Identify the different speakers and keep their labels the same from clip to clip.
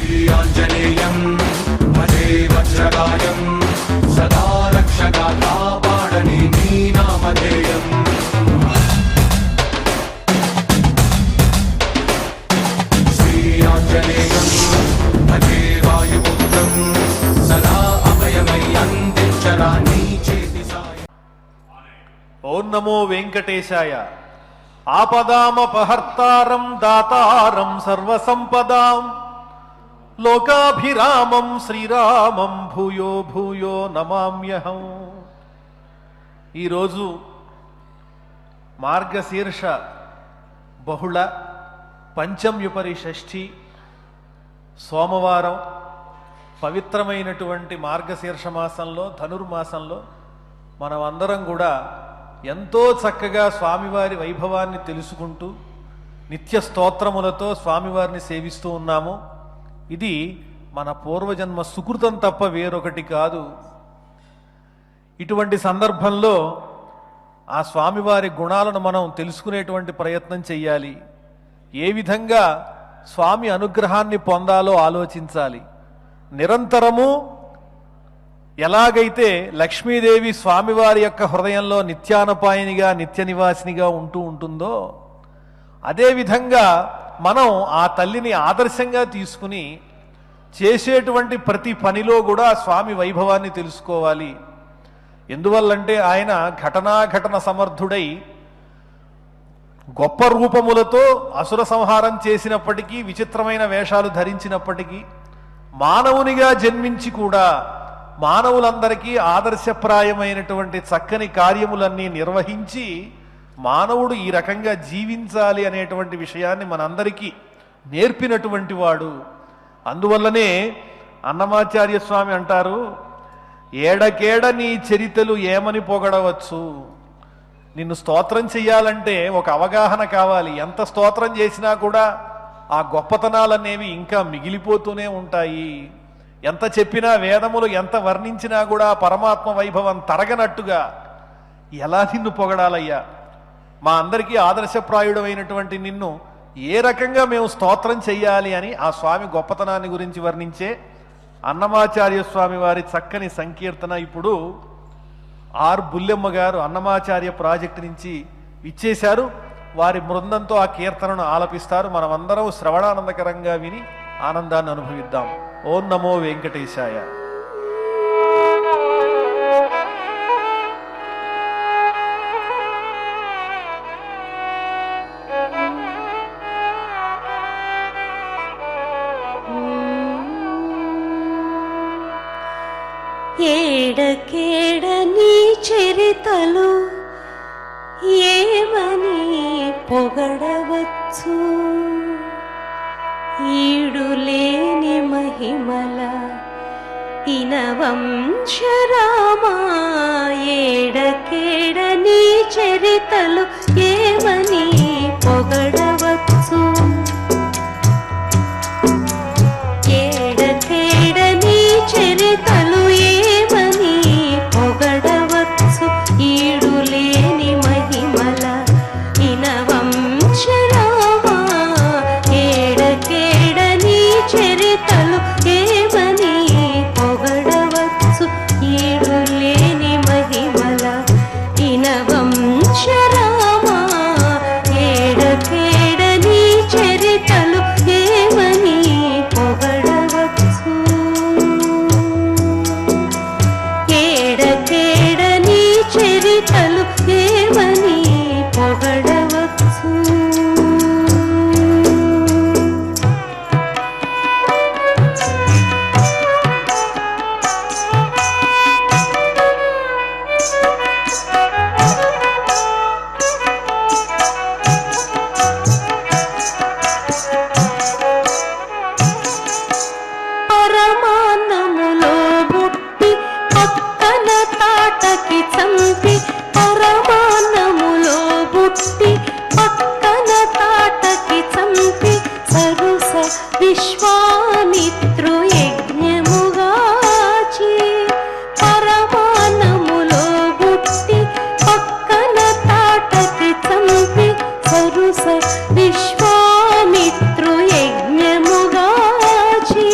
Speaker 1: శ్రీయాంజనేయం భజే వజ్రగాయం సదా రక్షగా కాపాడని నీ నామధేయం. శ్రీయాంజనేయం భజే వాయుపుత్రం సదా అభయమై అందించరా నీ చేతి సాయం.
Speaker 2: ఓం నమో వెంకటేశాయ. ఆపదామపహర్తారం దాతారం సర్వసంపదాం లోకాభిరామం శ్రీరామం భూయో భూయో నమామ్యహం. ఈరోజు మార్గశీర్ష బహుళ పంచమ్యుపరి షష్ఠి సోమవారం. పవిత్రమైనటువంటి మార్గశీర్ష మాసంలో ధనుర్మాసంలో మనం అందరం కూడా ఎంతో చక్కగా స్వామివారి వైభవాన్ని తెలుసుకుంటూ నిత్య స్తోత్రములతో స్వామివారిని సేవిస్తూ ఉన్నాము. ఇది మన పూర్వజన్మ సుకృతం తప్ప వేరొకటి కాదు. ఇటువంటి సందర్భంలో ఆ స్వామివారి గుణాలను మనం తెలుసుకునేటువంటి ప్రయత్నం చెయ్యాలి. ఏ విధంగా స్వామి అనుగ్రహాన్ని పొందాలో ఆలోచించాలి. నిరంతరము ఎలాగైతే లక్ష్మీదేవి స్వామివారి యొక్క హృదయంలో నిత్యానపాయనిగా నిత్య నివాసినిగా ఉంటూ ఉంటుందో అదేవిధంగా మనం ఆ తల్లిని ఆదర్శంగా తీసుకుని చేసేటువంటి ప్రతి పనిలో కూడా స్వామి వైభవాన్ని తెలుసుకోవాలి. ఎందువల్లంటే ఆయన ఘటనాఘటన సమర్థుడై గొప్ప రూపములతో అసుర సంహారం చేసినప్పటికీ, విచిత్రమైన వేషాలు ధరించినప్పటికీ, మానవునిగా జన్మించి కూడా మానవులందరికీ ఆదర్శప్రాయమైనటువంటి చక్కని కార్యములన్నీ నిర్వహించి మానవుడు ఈ రకంగా జీవించాలి అనేటువంటి విషయాన్ని మనందరికీ నేర్పినటువంటి వాడు. అందువల్లనే అన్నమాచార్య స్వామి అంటారు, ఏడకేడ నీ చరితలు ఏమని పొగడవచ్చు. నిన్ను స్తోత్రం చెయ్యాలంటే ఒక అవగాహన కావాలి. ఎంత స్తోత్రం చేసినా కూడా ఆ గొప్పతనాలనేవి ఇంకా మిగిలిపోతూనే ఉంటాయి. ఎంత చెప్పినా, వేదములు ఎంత వర్ణించినా కూడా పరమాత్మ వైభవం తరగనట్టుగా ఎలా నిన్ను పొగడాలయ్యా? మా అందరికీ ఆదర్శప్రాయుడమైనటువంటి నిన్ను ఏ రకంగా మేము స్తోత్రం చెయ్యాలి అని ఆ స్వామి గొప్పతనాన్ని గురించి వర్ణించే అన్నమాచార్య స్వామి వారి చక్కని సంకీర్తన ఇప్పుడు ఆర్ బుల్లెమ్మ గారు అన్నమాచార్య ప్రాజెక్టు నుంచి ఇచ్చేశారు. వారి బృందంతో ఆ కీర్తనను ఆలపిస్తారు. మనమందరం శ్రవణానందకరంగా విని ఆనందాన్ని అనుభవిద్దాం. ఓం నమో వెంకటేశాయ.
Speaker 3: ఏడకేడ నీ చరితలు ఏమని పొగడవచ్చు. ఈడులేని మహిమల ఇనవంశరామా ఏడకేడ నీ చరితలు ఏమని పొగడవచ్చు. ఏడకేడ నీ చరితలు ఏమని పొగడవచ్చు. ఈడులేని మహిమల ఇనవంశరామా ఏడకేడ నీ చరితలు ఏమని పొగడవచ్చు. ఈడులేని మహిమల ఇనవంశరామా ఏడకేడ నీ చరితలు ఏమని పొగడవచ్చు. ఏడకేడ నీ చరితలు ఏమని పొగడవచ్చు. పరమాన్నములో బుట్టి పక్కన తాటకి చంపి పరమాన్నములో బుట్టి పక్కన తాటకి చంపి సరుస విశ్వామిత్రు యజ్ఞముగాచి. పరమాన్నములో బుట్టి పక్కన తాటకి చంపి సరుస విశ్వామిత్రు యజ్ఞముగాచి.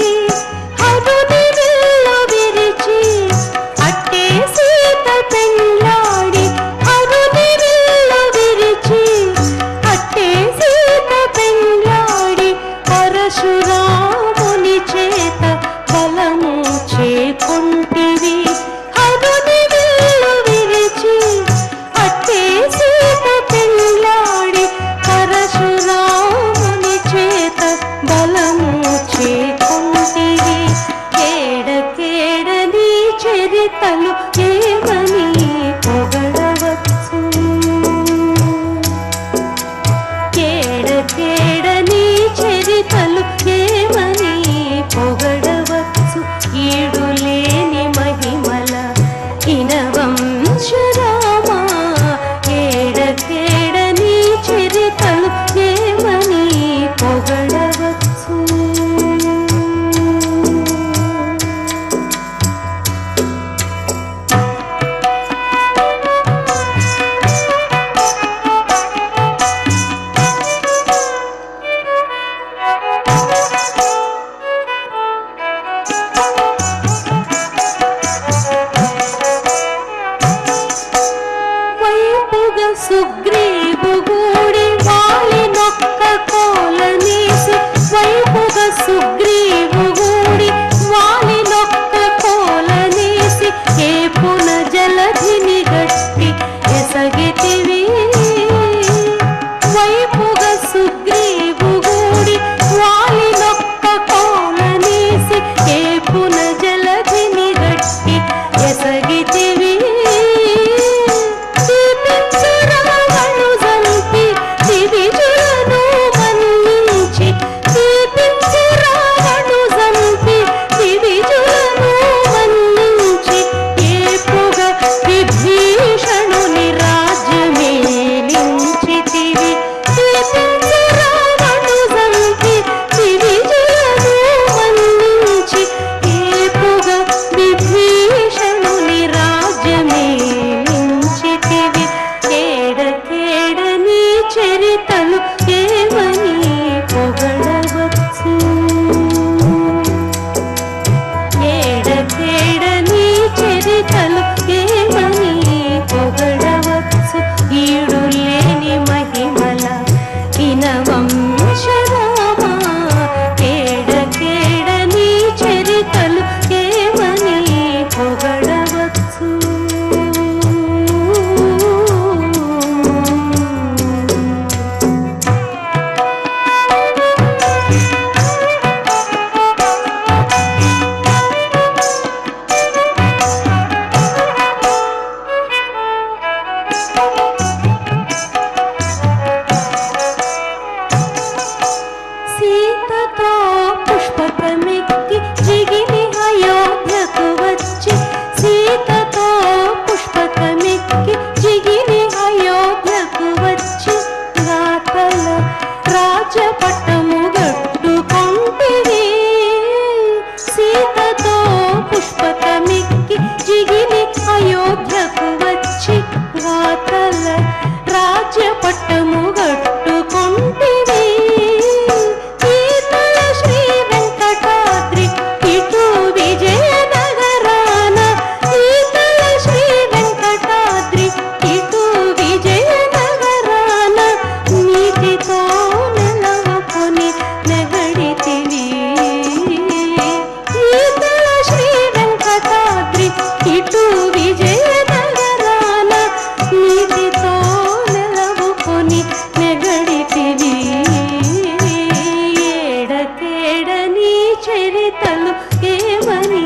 Speaker 3: చరితలు ఏమని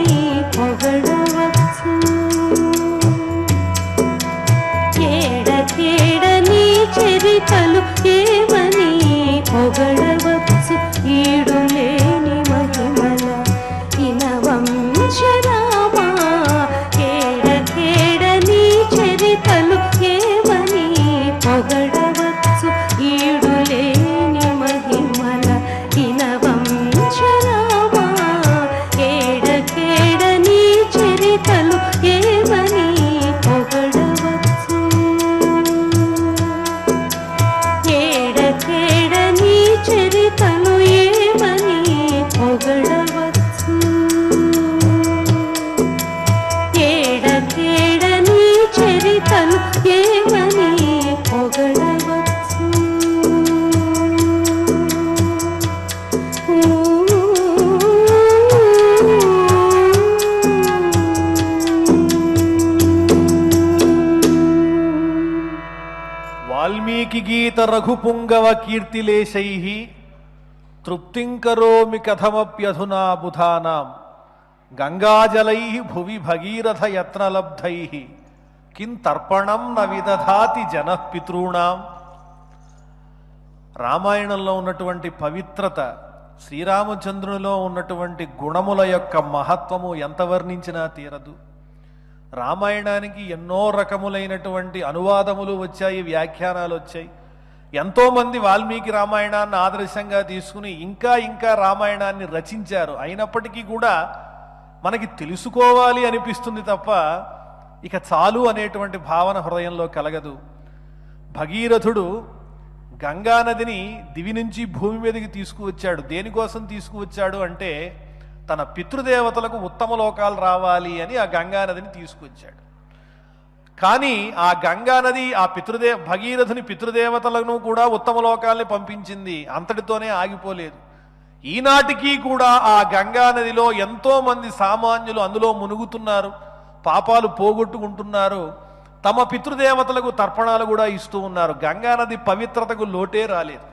Speaker 3: పొగడవచ్చు కేడ నీ చరితలు ఏమని పొగడవచ్చు ఈడులేని మహిమల ఇనవంశరామా కేడ నీ చరితలు ఏమని పొగడవచ్చు ఈడులేని మహిమల ఇనవంశరామా కేడ నీ చరితలు ఏమని పొగడవచ్చు కేడ నీ చరితలు ఏమని పొగడవచ్చు కేడ నీ చరితలు ఏమని పొగడవచ్చు
Speaker 2: వాల్మీకి గీత రఘుపుంగవ కీర్తిలేశై తృప్తిం కరోమి కథమప్యధునా బుధానాం గంగాజలై భువి భగీరథ యత్నలబ్ధై కిం తర్పణం న విదధాతి జనః పితॄణాం. రామాయణంలో ఉన్నటువంటి పవిత్రత, శ్రీరామచంద్రునిలో ఉన్నటువంటి గుణముల యొక్క మహత్వము ఎంత వర్ణించినా తీరదు. రామాయణానికి ఎన్నో రకములైనటువంటి అనువాదములు వచ్చాయి, వ్యాఖ్యానాలు వచ్చాయి. ఎంతోమంది వాల్మీకి రామాయణాన్ని ఆదర్శంగా తీసుకుని ఇంకా ఇంకా రామాయణాన్ని రచించారు. అయినప్పటికీ కూడా మనకి తెలుసుకోవాలి అనిపిస్తుంది తప్ప ఇక చాలు అనేటువంటి భావన హృదయంలో కలగదు. భగీరథుడు గంగానదిని దివి నుంచి భూమి మీదకి తీసుకువచ్చాడు. దేనికోసం తీసుకువచ్చాడు అంటే తన పితృదేవతలకు ఉత్తమ లోకాలు రావాలి అని ఆ గంగానదిని తీసుకువచ్చాడు. కానీ ఆ గంగానది ఆ భగీరథుని పితృదేవతలను కూడా ఉత్తమ లోకాల్ని పంపించింది. అంతటితోనే ఆగిపోలేదు. ఈనాటికి కూడా ఆ గంగానదిలో ఎంతో మంది సామాన్యులు అందులో మునుగుతున్నారు, పాపాలు పోగొట్టుకుంటున్నారు, తమ పితృదేవతలకు తర్పణాలు కూడా ఇస్తూ ఉన్నారు. గంగానది పవిత్రతకు లోటే రాలేదు.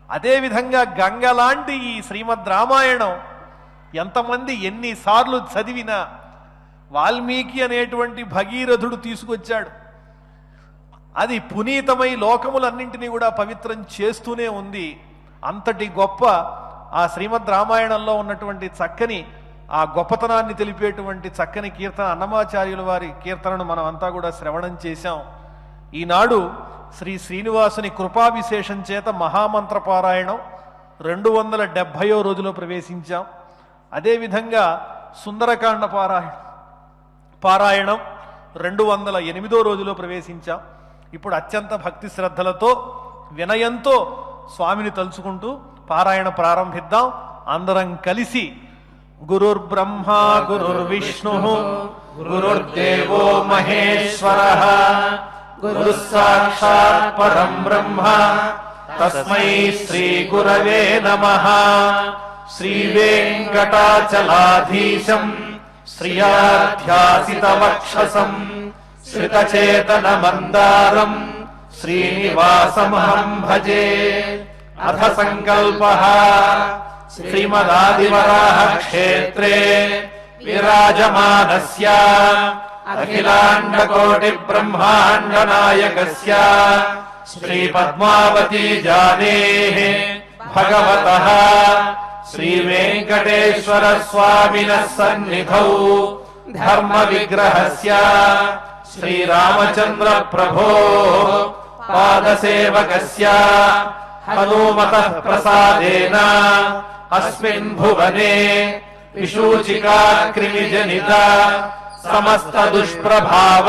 Speaker 2: అదేవిధంగా గంగ లాంటి ఈ శ్రీమద్ రామాయణం ఎంతమంది ఎన్నిసార్లు చదివినా వాల్మీకి అనేటువంటి భగీరథుడు తీసుకొచ్చాడు. అది పునీతమై లోకములన్నింటినీ కూడా పవిత్రం చేస్తూనే ఉంది. అంతటి గొప్ప ఆ శ్రీమద్ రామాయణంలో ఉన్నటువంటి చక్కని ఆ గొప్పతనాన్ని తెలిపేటువంటి చక్కని కీర్తన అన్నమాచార్యుల వారి కీర్తనను మనం అంతా కూడా శ్రవణం చేశాం. ఈనాడు శ్రీ శ్రీనివాసుని కృపావిశేషం చేత మహామంత్ర పారాయణం 270వ రోజులో ప్రవేశించాం. అదేవిధంగా సుందరకాండ పారాయణం 208వ రోజులో ప్రవేశించాం. ఇప్పుడు అత్యంత భక్తి శ్రద్ధలతో వినయంతో స్వామిని తలుచుకుంటూ పారాయణ ప్రారంభిద్దాం. అందరం కలిసి గురుర్బ్రహ్మ గురుర్విష్ణు గురుర్దేవో మహేశ్వరః గురుః సాక్షాత్ పరం బ్రహ్మ తస్మై శ్రీ గురవే నమః. శ్రీ వెంకటాచలాధీశం శ్రియాధ్యాసితవక్షసం శ్రితచేతన మందారం శ్రీనివాసమహం భజే. అథ సంకల్పః శ్రీమదాదివరాహ క్షేత్రే విరాజమానస్య అఖిలాండకోటి బ్రహ్మాండ నాయకస్య శ్రీ పద్మావతీ జానేః భగవతః శ్రీ వెంకటేశ్వర స్వామినః సన్నిధౌ ధర్మ విగ్రహస్య శ్రీ రామచంద్ర ప్రభో పాదసేవకస్య హనుమతః ప్రసాదేన అస్మిన్ భువనే విశూచికా క్రిమిజనిత సమస్త దుష్ప్రభావ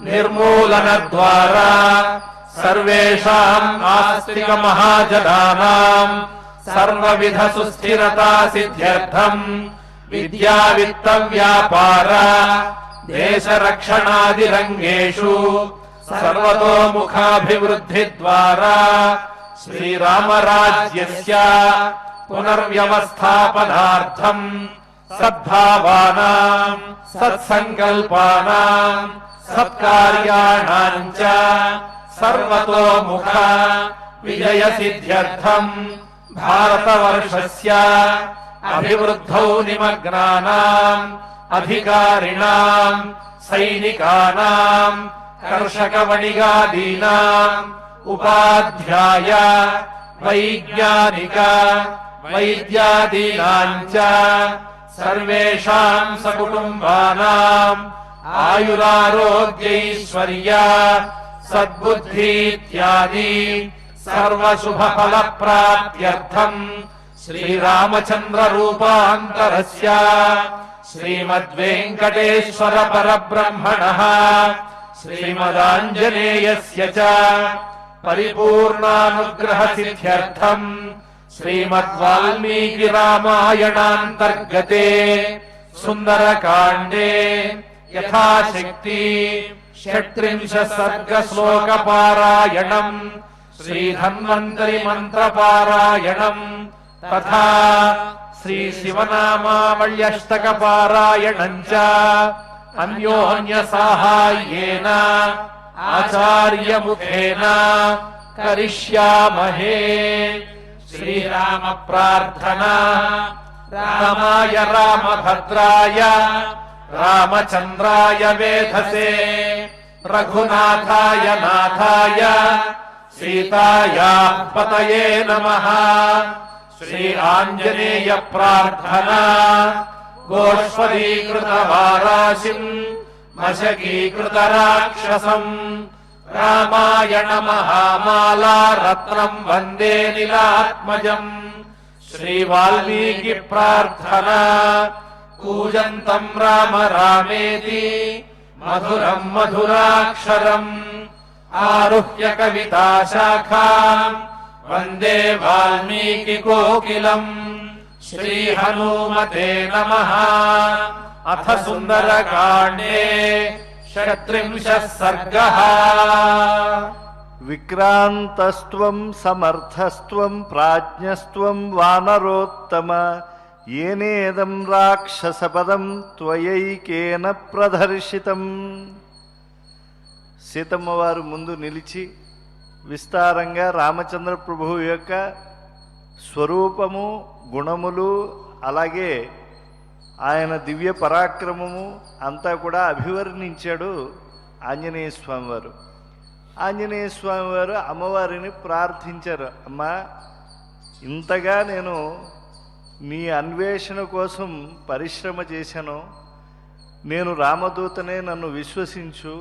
Speaker 2: నిర్మూలన ద్వారా సర్వేషాం ఆస్తిక మహాజనానాం సర్వవిధ సుస్థిరతా సిద్ధ్యర్థం విద్యా విత్త వ్యాపార దేశ రక్షణాది రంగేషు సర్వతోముఖాభివృద్ధి ద్వారా శ్రీరామరాజ్యస్య పునర్వ్యవస్థాపనార్థం సద్భావానాం సత్సంకల్పానాం సత్కార్యాణాం చ సర్వతోముఖ విజయ సిద్ధ్యర్థం భారతవర్షస్య
Speaker 1: అభివృద్ధౌ నిమగ్నానాం అధికారిణాం సైనికానాం కర్షకవణిగాదీనాం ఉపాధ్యాయ వైజ్ఞానిక వైద్యాదీనాం చ సర్వేషాం సకుటుంబానాం ఆయురారోగ్యైశ్వర్య సద్బుద్ధి ఇత్యాది సర్వశుభఫలప్రాప్త్యర్థం శ్రీరామచంద్ర రూపాంతరస్య శ్రీమద్వేంకటేశ్వర పరబ్రహ్మణః శ్రీమదాంజనేయస్య చ పరిపూర్ణానుగ్రహ సిద్ధ్యర్థం శ్రీమద్వాల్మీకి రామాయణాంతర్గతే సుందరకాండే యథాశక్తి 36 సర్గ శ్లోక పారాయణం శ్రీధన్వంతరి మంత్ర పారాయణం తథా శ్రీ శివనామావళ్యష్టక పారాయణం చ అన్యోన్య సాహాయ్యేన ఆచార్య ముఖేన కరిష్యామహే. శ్రీరామ ప్రార్థనా. రామాయ రామభద్రాయ రామచంద్రాయ వేధసే రఘునాథాయ నాథాయ సీతాయా పతయే నమః. శ్రీ ఆంజనేయ ప్రార్థనా. గోష్పదీకృత వారాశిం మశకీకృత రాక్షసం రామాయణ మహామాలా రత్నం వందే నీలాత్మజం. శ్రీ వాల్మీకి ప్రార్థనా. కూజంతం రామ రామేతి మధురం మధురాక్షరం ఆరుహ్య కవితా శాఖాం వందే వాల్మీకి కోకిలం. శ్రీ హనుమతే నమః. అథ సుందరకాండే 36 సర్గః.
Speaker 4: విక్రాంతస్త్వం సమర్థస్త్వం ప్రాజ్ఞస్త్వం వానరోత్తమ ఏనేదం రాక్షసపదం త్వయైకేన ప్రదర్శితం. సీతమ్మ వారు ముందు నిలిచి విస్తారంగా రామచంద్ర ప్రభువు యొక్క స్వరూపము, గుణములు, అలాగే ఆయన దివ్య పరాక్రమము అంతా కూడా అభివర్ణించాడు ఆంజనేయ స్వామి వారు. ఆంజనేయ స్వామి వారు అమ్మవారిని ప్రార్థించారు, అమ్మా ఇంతగా నేను నీ అన్వేషణ కోసం పరిశ్రమ చేశాను, నేను రామదూతనే, నన్ను విశ్వసించు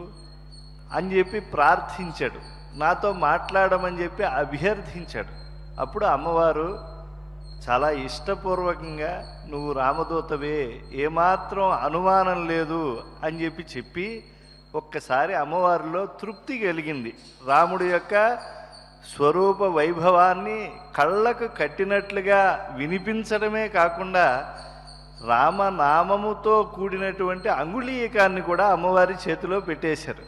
Speaker 4: అని చెప్పి ప్రార్థించాడు. నాతో మాట్లాడమని చెప్పి అభ్యర్థించాడు. అప్పుడు అమ్మవారు చాలా ఇష్టపూర్వకంగా నువ్వు రామదూతవే, ఏమాత్రం అనుమానం లేదు అని చెప్పి ఒక్కసారి అమ్మవారిలో తృప్తి కలిగింది. రాముడి యొక్క స్వరూప వైభవాన్ని కళ్ళకు కట్టినట్లుగా వినిపించడమే కాకుండా రామనామముతో కూడినటువంటి అంగుళీయకాన్ని కూడా అమ్మవారి చేతిలో పెట్టేశారు.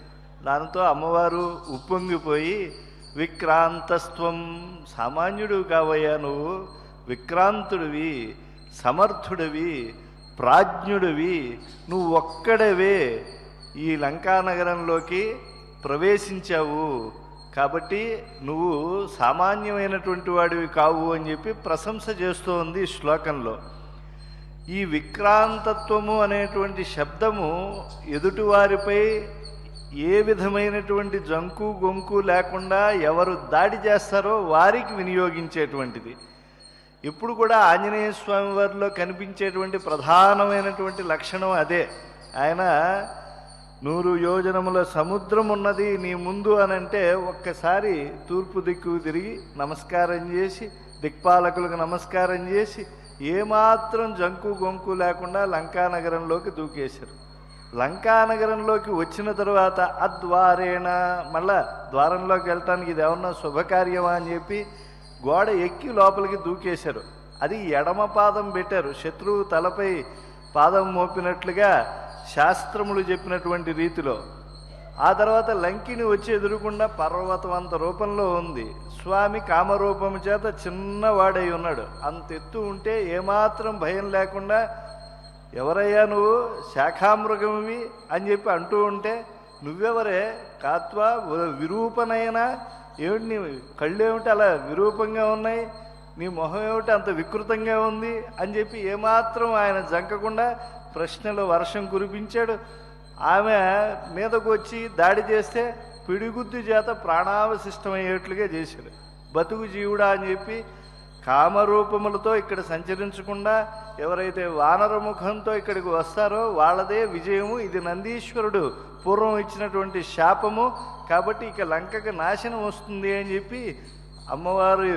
Speaker 4: దాంతో అమ్మవారు ఉప్పొంగిపోయి, విక్రాంతస్త్వం, సామాన్యుడు కావయ్యా నువ్వు, విక్రాంతుడివి, సమర్థుడివి, ప్రాజ్ఞుడివి, నువ్వు ఒక్కడవే ఈ లంకానగరంలోకి ప్రవేశించావు, కాబట్టి నువ్వు సామాన్యమైనటువంటి వాడివి కావు అని చెప్పి ప్రశంస చేస్తూ ఉంది ఈ శ్లోకంలో. ఈ విక్రాంతత్వము అనేటువంటి శబ్దము ఎదుటివారిపై ఏ విధమైనటువంటి జంకు గొంకు లేకుండా ఎవరు దాడి చేస్తారో వారికి వినియోగించేటువంటిది. ఇప్పుడు కూడా ఆంజనేయ స్వామి వారిలో కనిపించేటువంటి ప్రధానమైనటువంటి లక్షణం అదే. ఆయన 100 యోజనముల సముద్రం ఉన్నది నీ ముందు అనంటే ఒక్కసారి తూర్పు దిక్కు తిరిగి నమస్కారం చేసి, దిక్పాలకులకు నమస్కారం చేసి, ఏమాత్రం జంకు గొంకు లేకుండా లంకానగరంలోకి దూకేశారు. లంకానగరంలోకి వచ్చిన తర్వాత అద్వారేణ, మళ్ళా ద్వారంలోకి వెళ్ళటానికి ఇది ఏమన్నా శుభకార్యమా అని చెప్పి గోడ ఎక్కి లోపలికి దూకేశారు. అది ఎడమ పాదం పెట్టారు, శత్రువు తలపై పాదం మోపినట్లుగా శాస్త్రములు చెప్పినటువంటి రీతిలో. ఆ తర్వాత లంకిని వచ్చి ఎదురుకుండా పర్వతమంత రూపంలో ఉంది. స్వామి కామరూపము చేత చిన్నవాడై ఉన్నాడు. అంత ఎత్తు ఉంటే ఏమాత్రం భయం లేకుండా, ఎవరయ్యా నువ్వు, శాఖామృగమివి అని చెప్పి అంటూ ఉంటే, నువ్వెవరే కాత్వా విరూపనైనా, ఏమిటి నీ కళ్ళేమిటి అలా విరూపంగా ఉన్నాయి, నీ మొహం ఏమిటి అంత వికృతంగా ఉంది అని చెప్పి ఏమాత్రం ఆయన జంకకుండా ప్రశ్నలు వర్షం కురిపించాడు. ఆమె మీదకు వచ్చి దాడి చేస్తే పిడిగుద్దు చేత ప్రాణావశిష్టమయ్యేట్లుగా చేశాడు. బతుకు జీవుడా అని చెప్పి కామరూపములతో ఇక్కడ సంచరించకుండా ఎవరైతే వానరముఖంతో ఇక్కడికి వస్తారో వాళ్ళదే విజయము. ఇది నందీశ్వరుడు పూర్వం ఇచ్చినటువంటి శాపము. కాబట్టి ఇక లంకకు నాశనం వస్తుంది అని చెప్పి అమ్మవారు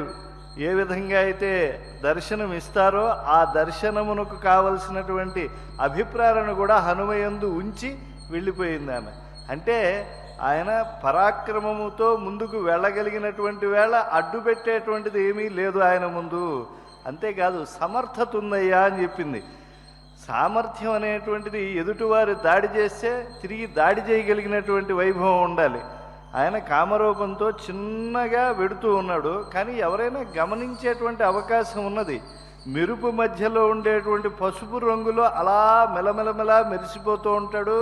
Speaker 4: ఏ విధంగా అయితే దర్శనం ఇస్తారో ఆ దర్శనమునకు కావలసినటువంటి అభిప్రాయాలను కూడా హనుమయందు ఉంచి వెళ్ళిపోయింది ఆమె. అంటే ఆయన పరాక్రమముతో ముందుకు వెళ్ళగలిగినటువంటి వేళ అడ్డు పెట్టేటువంటిది ఏమీ లేదు ఆయన ముందు. అంతేకాదు సమర్థత ఉందయ్యా అని చెప్పింది. సామర్థ్యం అనేటువంటిది ఎదుటివారు దాడి చేస్తే తిరిగి దాడి చేయగలిగినటువంటి వైభవం ఉండాలి. ఆయన కామరూపంతో చిన్నగా వెడుతూ ఉన్నాడు, కానీ ఎవరైనా గమనించేటువంటి అవకాశం ఉన్నది. మెరుపు మధ్యలో ఉండేటువంటి పసుపు రంగులో అలా మెలమెలమెలా మెరిసిపోతూ ఉంటాడు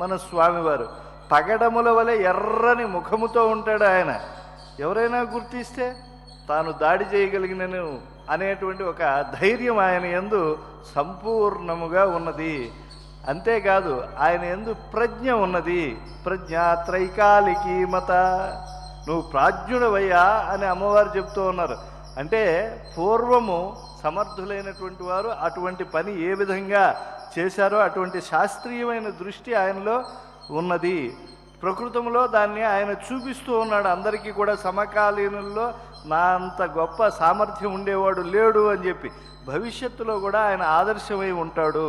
Speaker 4: మన స్వామివారు. పగడముల వలె ఎర్రని ముఖముతో ఉంటాడు ఆయన. ఎవరైనా గుర్తిస్తే తాను దాడి చేయగలిగినను అనేటువంటి ఒక ధైర్యం ఆయన యందు సంపూర్ణముగా ఉన్నది. అంతేకాదు ఆయన యందు ప్రజ్ఞ ఉన్నది. ప్రజ్ఞా త్రైకాలికీ మత, నువ్వు ప్రాజ్ఞుడవయ్యా అని అమ్మవారు చెప్తూ ఉన్నారు. అంటే పూర్వము సమర్థులైనటువంటి వారు అటువంటి పని ఏ విధంగా చేశారో అటువంటి శాస్త్రీయమైన దృష్టి ఆయనలో ఉన్నది. ప్రకృతంలో దాన్ని ఆయన చూపిస్తూ ఉన్నాడు అందరికీ కూడా. సమకాలీనుల్లో నా అంత గొప్ప సామర్థ్యం ఉండేవాడు లేడు అని చెప్పి భవిష్యత్తులో కూడా ఆయన ఆదర్శమై ఉంటాడు.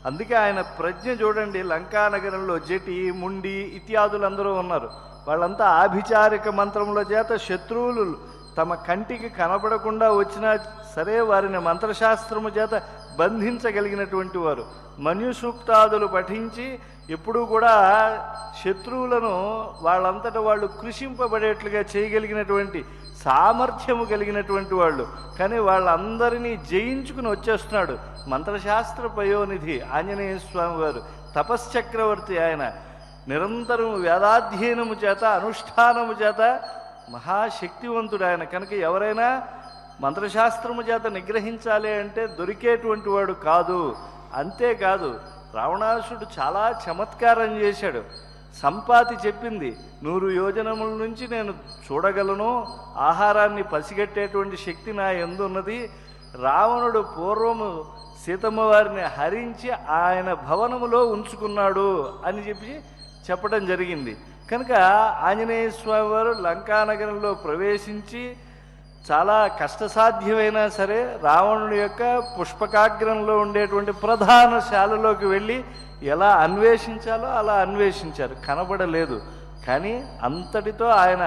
Speaker 4: అందుకే ఆయన ప్రజ్ఞ చూడండి. లంకానగరంలో జటి, ముండి ఇత్యాదులందరూ ఉన్నారు. వాళ్ళంతా ఆభిచారిక మంత్రముల చేత శత్రువులు తమ కంటికి కనపడకుండా వచ్చినా సరే వారిని మంత్రశాస్త్రము చేత బంధించగలిగినటువంటి వారు. మన్యుసూక్తాదులు పఠించి ఎప్పుడూ కూడా శత్రువులను వాళ్ళంతటా వాళ్ళు కృషింపబడేట్లుగా చేయగలిగినటువంటి సామర్థ్యము కలిగినటువంటి వాళ్ళు. కానీ వాళ్ళందరినీ జయించుకుని వచ్చేస్తున్నాడు. మంత్రశాస్త్ర పయోనిధి ఆంజనేయ స్వామి వారు తపశ్చక్రవర్తి. ఆయన నిరంతరం వేదాధ్యయనము చేత అనుష్ఠానము చేత మహాశక్తివంతుడు ఆయన. కనుక ఎవరైనా మంత్రశాస్త్రము చేత నిగ్రహించాలి అంటే దొరికేటువంటి వాడు కాదు. అంతేకాదు రావణాసుడు చాలా చమత్కారం చేశాడు. సంపాతి చెప్పింది 100 యోజనముల నుంచి నేను చూడగలను, ఆహారాన్ని పసిగట్టేటువంటి శక్తి నా యందు ఉన్నది. రావణుడు పూర్వము సీతమ్మ వారిని హరించి ఆయన భవనములో ఉంచుకున్నాడు అని చెప్పడం జరిగింది. కనుక ఆంజనేయ స్వామి వారు లంకానగరంలో ప్రవేశించి చాలా కష్టసాధ్యమైనా సరే రావణుడి యొక్క పుష్పకాగ్రంలో ఉండేటువంటి ప్రధాన శాలలోకి వెళ్ళి ఎలా అన్వేషించాలో అలా అన్వేషించారు. కనబడలేదు. కానీ అంతటితో ఆయన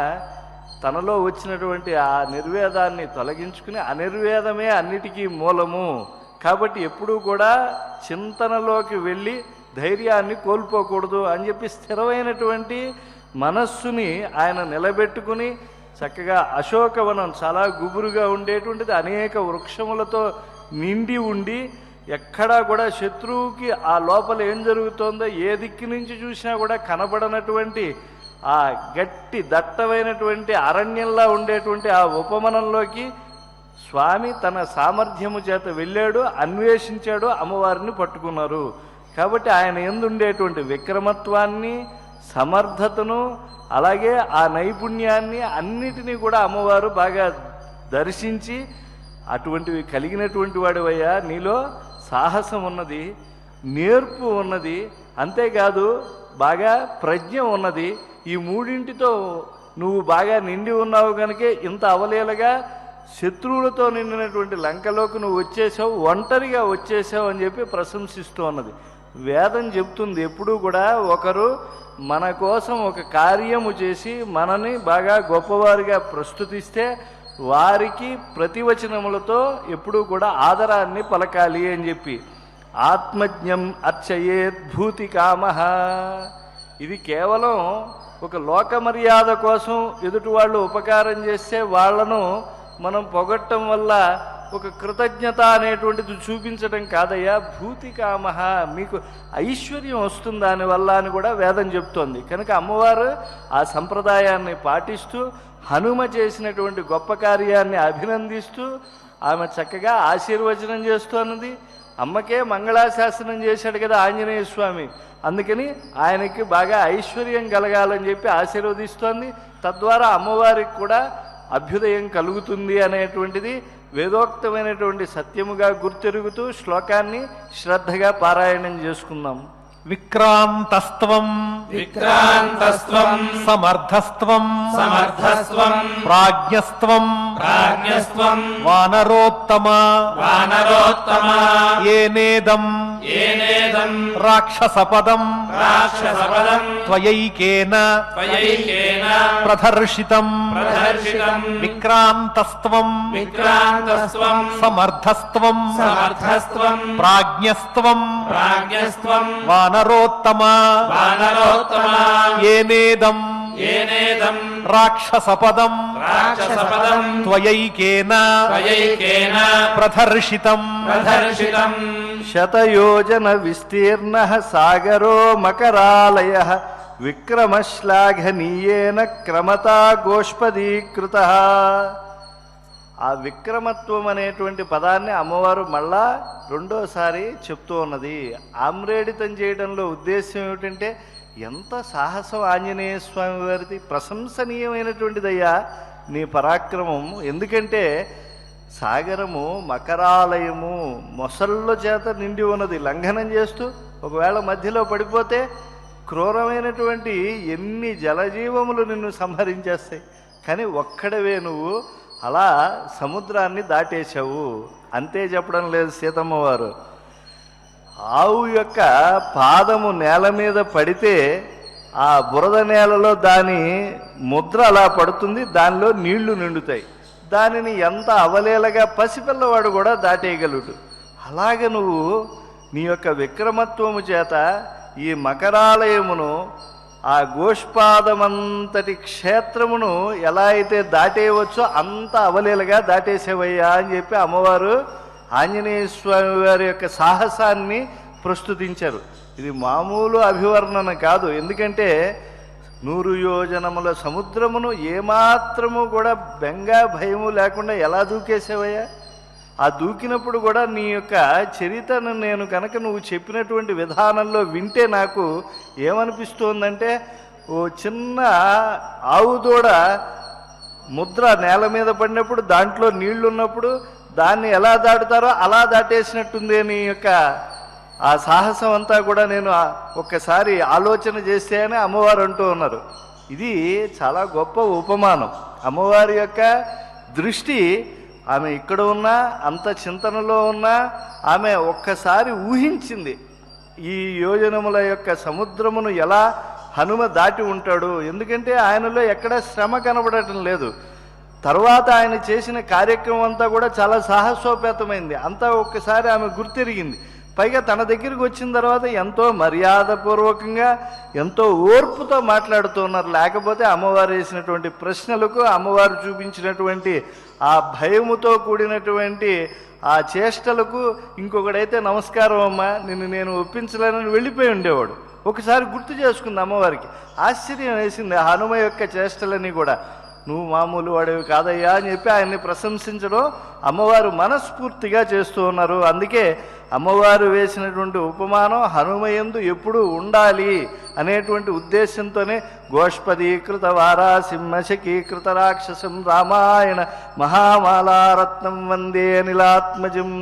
Speaker 4: తనలో వచ్చినటువంటి ఆ నిర్వేదాన్ని తొలగించుకుని అనిర్వేదమే అన్నిటికీ మూలము. కాబట్టి ఎప్పుడూ కూడా చింతనలోకి వెళ్ళి ధైర్యాన్ని కోల్పోకూడదు అని చెప్పి స్థిరమైనటువంటి మనస్సుని ఆయన నిలబెట్టుకుని చక్కగా అశోకవనం చాలా గుబురుగా ఉండేటువంటిది, అనేక వృక్షములతో నిండి ఉండి ఎక్కడా కూడా శత్రువుకి ఆ లోపల ఏం జరుగుతోందో ఏ దిక్కు నుంచి చూసినా కూడా కనబడనటువంటి ఆ గట్టి దట్టమైనటువంటి అరణ్యంలా ఉండేటువంటి ఆ ఉపవనంలోకి స్వామి తన సామర్థ్యము చేత వెళ్ళాడు, అన్వేషించాడు, అమ్మవారిని పట్టుకున్నారు. కాబట్టి ఆయన యందు ఉండేటువంటి విక్రమత్వాన్ని, సమర్థతను, అలాగే ఆ నైపుణ్యాన్ని అన్నిటినీ కూడా అమ్మవారు బాగా దర్శించి అటువంటివి కలిగినటువంటి వాడివయ్యా, నీలో సాహసం ఉన్నది, నేర్పు ఉన్నది, అంతేకాదు బాగా ప్రజ్ఞ ఉన్నది. ఈ మూడింటితో నువ్వు బాగా నిండి ఉన్నావు కనుకే ఇంత అవలీలగా శత్రువులతో నిండినటువంటి లంకలోకి నువ్వు వచ్చేసావు, ఒంటరిగా వచ్చేసావు అని చెప్పి ప్రశంసిస్తూ ఉన్నది. వేదం చెప్తుంది ఎప్పుడూ కూడా ఒకరు మన కోసం ఒక కార్యము చేసి మనని బాగా గొప్పవారిగా ప్రస్తుతిస్తే వారికి ప్రతివచనములతో ఎప్పుడూ కూడా ఆదరాన్ని పలకాలి అని చెప్పి. ఆత్మజ్ఞం అర్చయేత్ భూతి కామః. ఇది కేవలం ఒక లోక మర్యాద కోసం ఎదుటి వాళ్ళు ఉపకారం చేస్తే వాళ్లను మనం పొగట్టం వల్ల ఒక కృతజ్ఞత అనేటువంటిది చూపించడం కాదయ్యా, భూతికామ, మీకు ఐశ్వర్యం వస్తుంది దానివల్ల అని కూడా వేదం చెప్తోంది. కనుక అమ్మవారు ఆ సంప్రదాయాన్ని పాటిస్తూ హనుమ చేసినటువంటి గొప్ప కార్యాన్ని అభినందిస్తూ ఆమె చక్కగా ఆశీర్వచనం చేస్తున్నది. అమ్మకే మంగళాశాసనం చేశాడు కదా ఆంజనేయ స్వామి, అందుకని ఆయనకి బాగా ఐశ్వర్యం కలగాలని చెప్పి ఆశీర్వదిస్తోంది. తద్వారా అమ్మవారికి కూడా అభ్యుదయం కలుగుతుంది అనేటువంటిది వేదోక్తమైనటువంటి సత్యముగా గుర్తెరుగుతూ శ్లోకాన్ని శ్రద్ధగా పారాయణం చేసుకుందాం.
Speaker 2: విక్రాంతస్త్వం
Speaker 1: విక్రాంతస్త్వం
Speaker 2: సమర్థస్త్వం
Speaker 1: సమర్థస్త్వం
Speaker 2: ప్రాజ్ఞస్త్వం
Speaker 1: ప్రాజ్ఞస్త్వం
Speaker 2: వానరోత్తమ
Speaker 1: వానరోత్తమ
Speaker 2: ఏనేదం
Speaker 1: ఏనేదం
Speaker 2: రాక్షసపదం
Speaker 1: రాక్షసపదం
Speaker 2: త్వయైకేన
Speaker 1: త్వయైకేన
Speaker 2: ప్రదర్శితం
Speaker 1: ప్రదర్శితం
Speaker 2: విక్రాంతస్త్వం
Speaker 1: విక్రాంతస్త్వం
Speaker 2: సమర్థస్త్వం
Speaker 1: సమర్థస్త్వం
Speaker 2: ప్రాజ్ఞస్త్వం
Speaker 1: ప్రాజ్ఞస్త్వం
Speaker 2: వానరోత్తమ
Speaker 1: వానరోత్తమ
Speaker 2: ఏనేదం
Speaker 1: ఏనేదం
Speaker 2: రాక్షసపదం
Speaker 1: రాక్షసపదం
Speaker 2: త్వయైకేన
Speaker 1: త్వయైకేన
Speaker 2: ప్రదర్శితం
Speaker 1: ప్రదర్శితం
Speaker 4: శతయోజన విస్తీర్ణ సాగరో మకరాలయ విక్రమశ్లాఘనీయేన క్రమతా గోష్పదీకృత. ఆ విక్రమత్వం అనేటువంటి పదాన్ని అమ్మవారు మళ్ళా రెండోసారి చెప్తూ ఉన్నది. ఆమ్రేడితం చేయడంలో ఉద్దేశం ఏమిటంటే ఎంత సాహసం ఆంజనేయ స్వామి వారిది, ప్రశంసనీయమైనటువంటిదయ్యా నీ పరాక్రమం. ఎందుకంటే సాగరము మకరాలయము మొసళ్ళ చేత నిండి ఉన్నది, లంఘనం చేస్తూ ఒకవేళ మధ్యలో పడిపోతే క్రూరమైనటువంటి ఎన్ని జలజీవములు నిన్ను సంహరించేస్తాయి. కానీ ఒక్కడవే నువ్వు అలా సముద్రాన్ని దాటేశావు. అంతే చెప్పడం లేదు సీతమ్మ వారు. ఆవు యొక్క పాదము నేల మీద పడితే ఆ బురద నేలలో దాని ముద్ర అలా పడుతుంది, దానిలో నీళ్లు నిండుతాయి. దానిని ఎంత అవలేలగా పసిపిల్లవాడు కూడా దాటేయగలడు. అలాగ నువ్వు నీ యొక్క విక్రమత్వము చేత ఈ మకరాలయమును, ఆ గోష్పాదమంతటి క్షేత్రమును ఎలా అయితే దాటేయవచ్చో అంత అవలేలగా దాటేసేవయ్యా అని చెప్పి అమ్మవారు ఆంజనేయ స్వామి వారి యొక్క సాహసాన్ని ప్రస్తుతించారు. ఇది మామూలు అభివర్ణన కాదు. ఎందుకంటే 100 యోజనముల సముద్రమును ఏమాత్రము కూడా బెంగ భయము లేకుండా ఎలా దూకేసావయ్యా? ఆ దూకినప్పుడు కూడా నీ యొక్క చరిత్రను నేను కనుక నువ్వు చెప్పినటువంటి విధానంలో వింటే నాకు ఏమనిపిస్తోందంటే, ఓ చిన్న ఆవు దూడ ముద్ర నేల మీద పడినప్పుడు దాంట్లో నీళ్లు ఉన్నప్పుడు దాన్ని ఎలా దాటుతారో అలా దాటేసినట్టుంది నీ యొక్క ఆ సాహసం అంతా కూడా నేను ఒక్కసారి ఆలోచన చేస్తే అని అమ్మవారు అంటూ ఉన్నారు. ఇది చాలా గొప్ప ఉపమానం. అమ్మవారి యొక్క దృష్టి ఆమె ఇక్కడ ఉన్నా, అంత చింతనలో ఉన్నా, ఆమె ఒక్కసారి ఊహించింది ఈ యోజనముల యొక్క సముద్రమును ఎలా హనుమ దాటి ఉంటాడు. ఎందుకంటే ఆయనలో ఎక్కడ శ్రమ కనబడటం లేదు. తర్వాత ఆయన చేసిన కార్యక్రమం అంతా కూడా చాలా సాహసోపేతమైంది. అంతా ఒక్కసారి ఆమె గుర్తెరిగింది. పైగా తన దగ్గరికి వచ్చిన తర్వాత ఎంతో మర్యాదపూర్వకంగా ఎంతో ఓర్పుతో మాట్లాడుతున్నారు. లేకపోతే అమ్మవారు వేసినటువంటి ప్రశ్నలకు, అమ్మవారు చూపించినటువంటి ఆ భయముతో కూడినటువంటి ఆ చేష్టలకు ఇంకొకడైతే నమస్కారం అమ్మా, నిన్ను నేను ఒప్పించలేనని వెళ్ళిపోయి ఉండేవాడు. ఒకసారి గుర్తు చేసుకుంది అమ్మవారికి. ఆశ్చర్యం వేసింది ఆ హనుమ యొక్క చేష్టలని కూడా. నువ్వు మామూలు వాడేవి కాదయ్యా అని చెప్పి ఆయన్ని ప్రశంసించడం అమ్మవారు మనస్ఫూర్తిగా చేస్తూ ఉన్నారు. అందుకే అమ్మవారు వేసినటువంటి ఉపమానం హనుమయందు ఎప్పుడూ ఉండాలి అనేటువంటి ఉద్దేశంతోనే గోష్పదీకృత వారాసింహశకీకృత రాక్షసం రామాయణ మహామాలారత్నం వందే అనిలాత్మజం.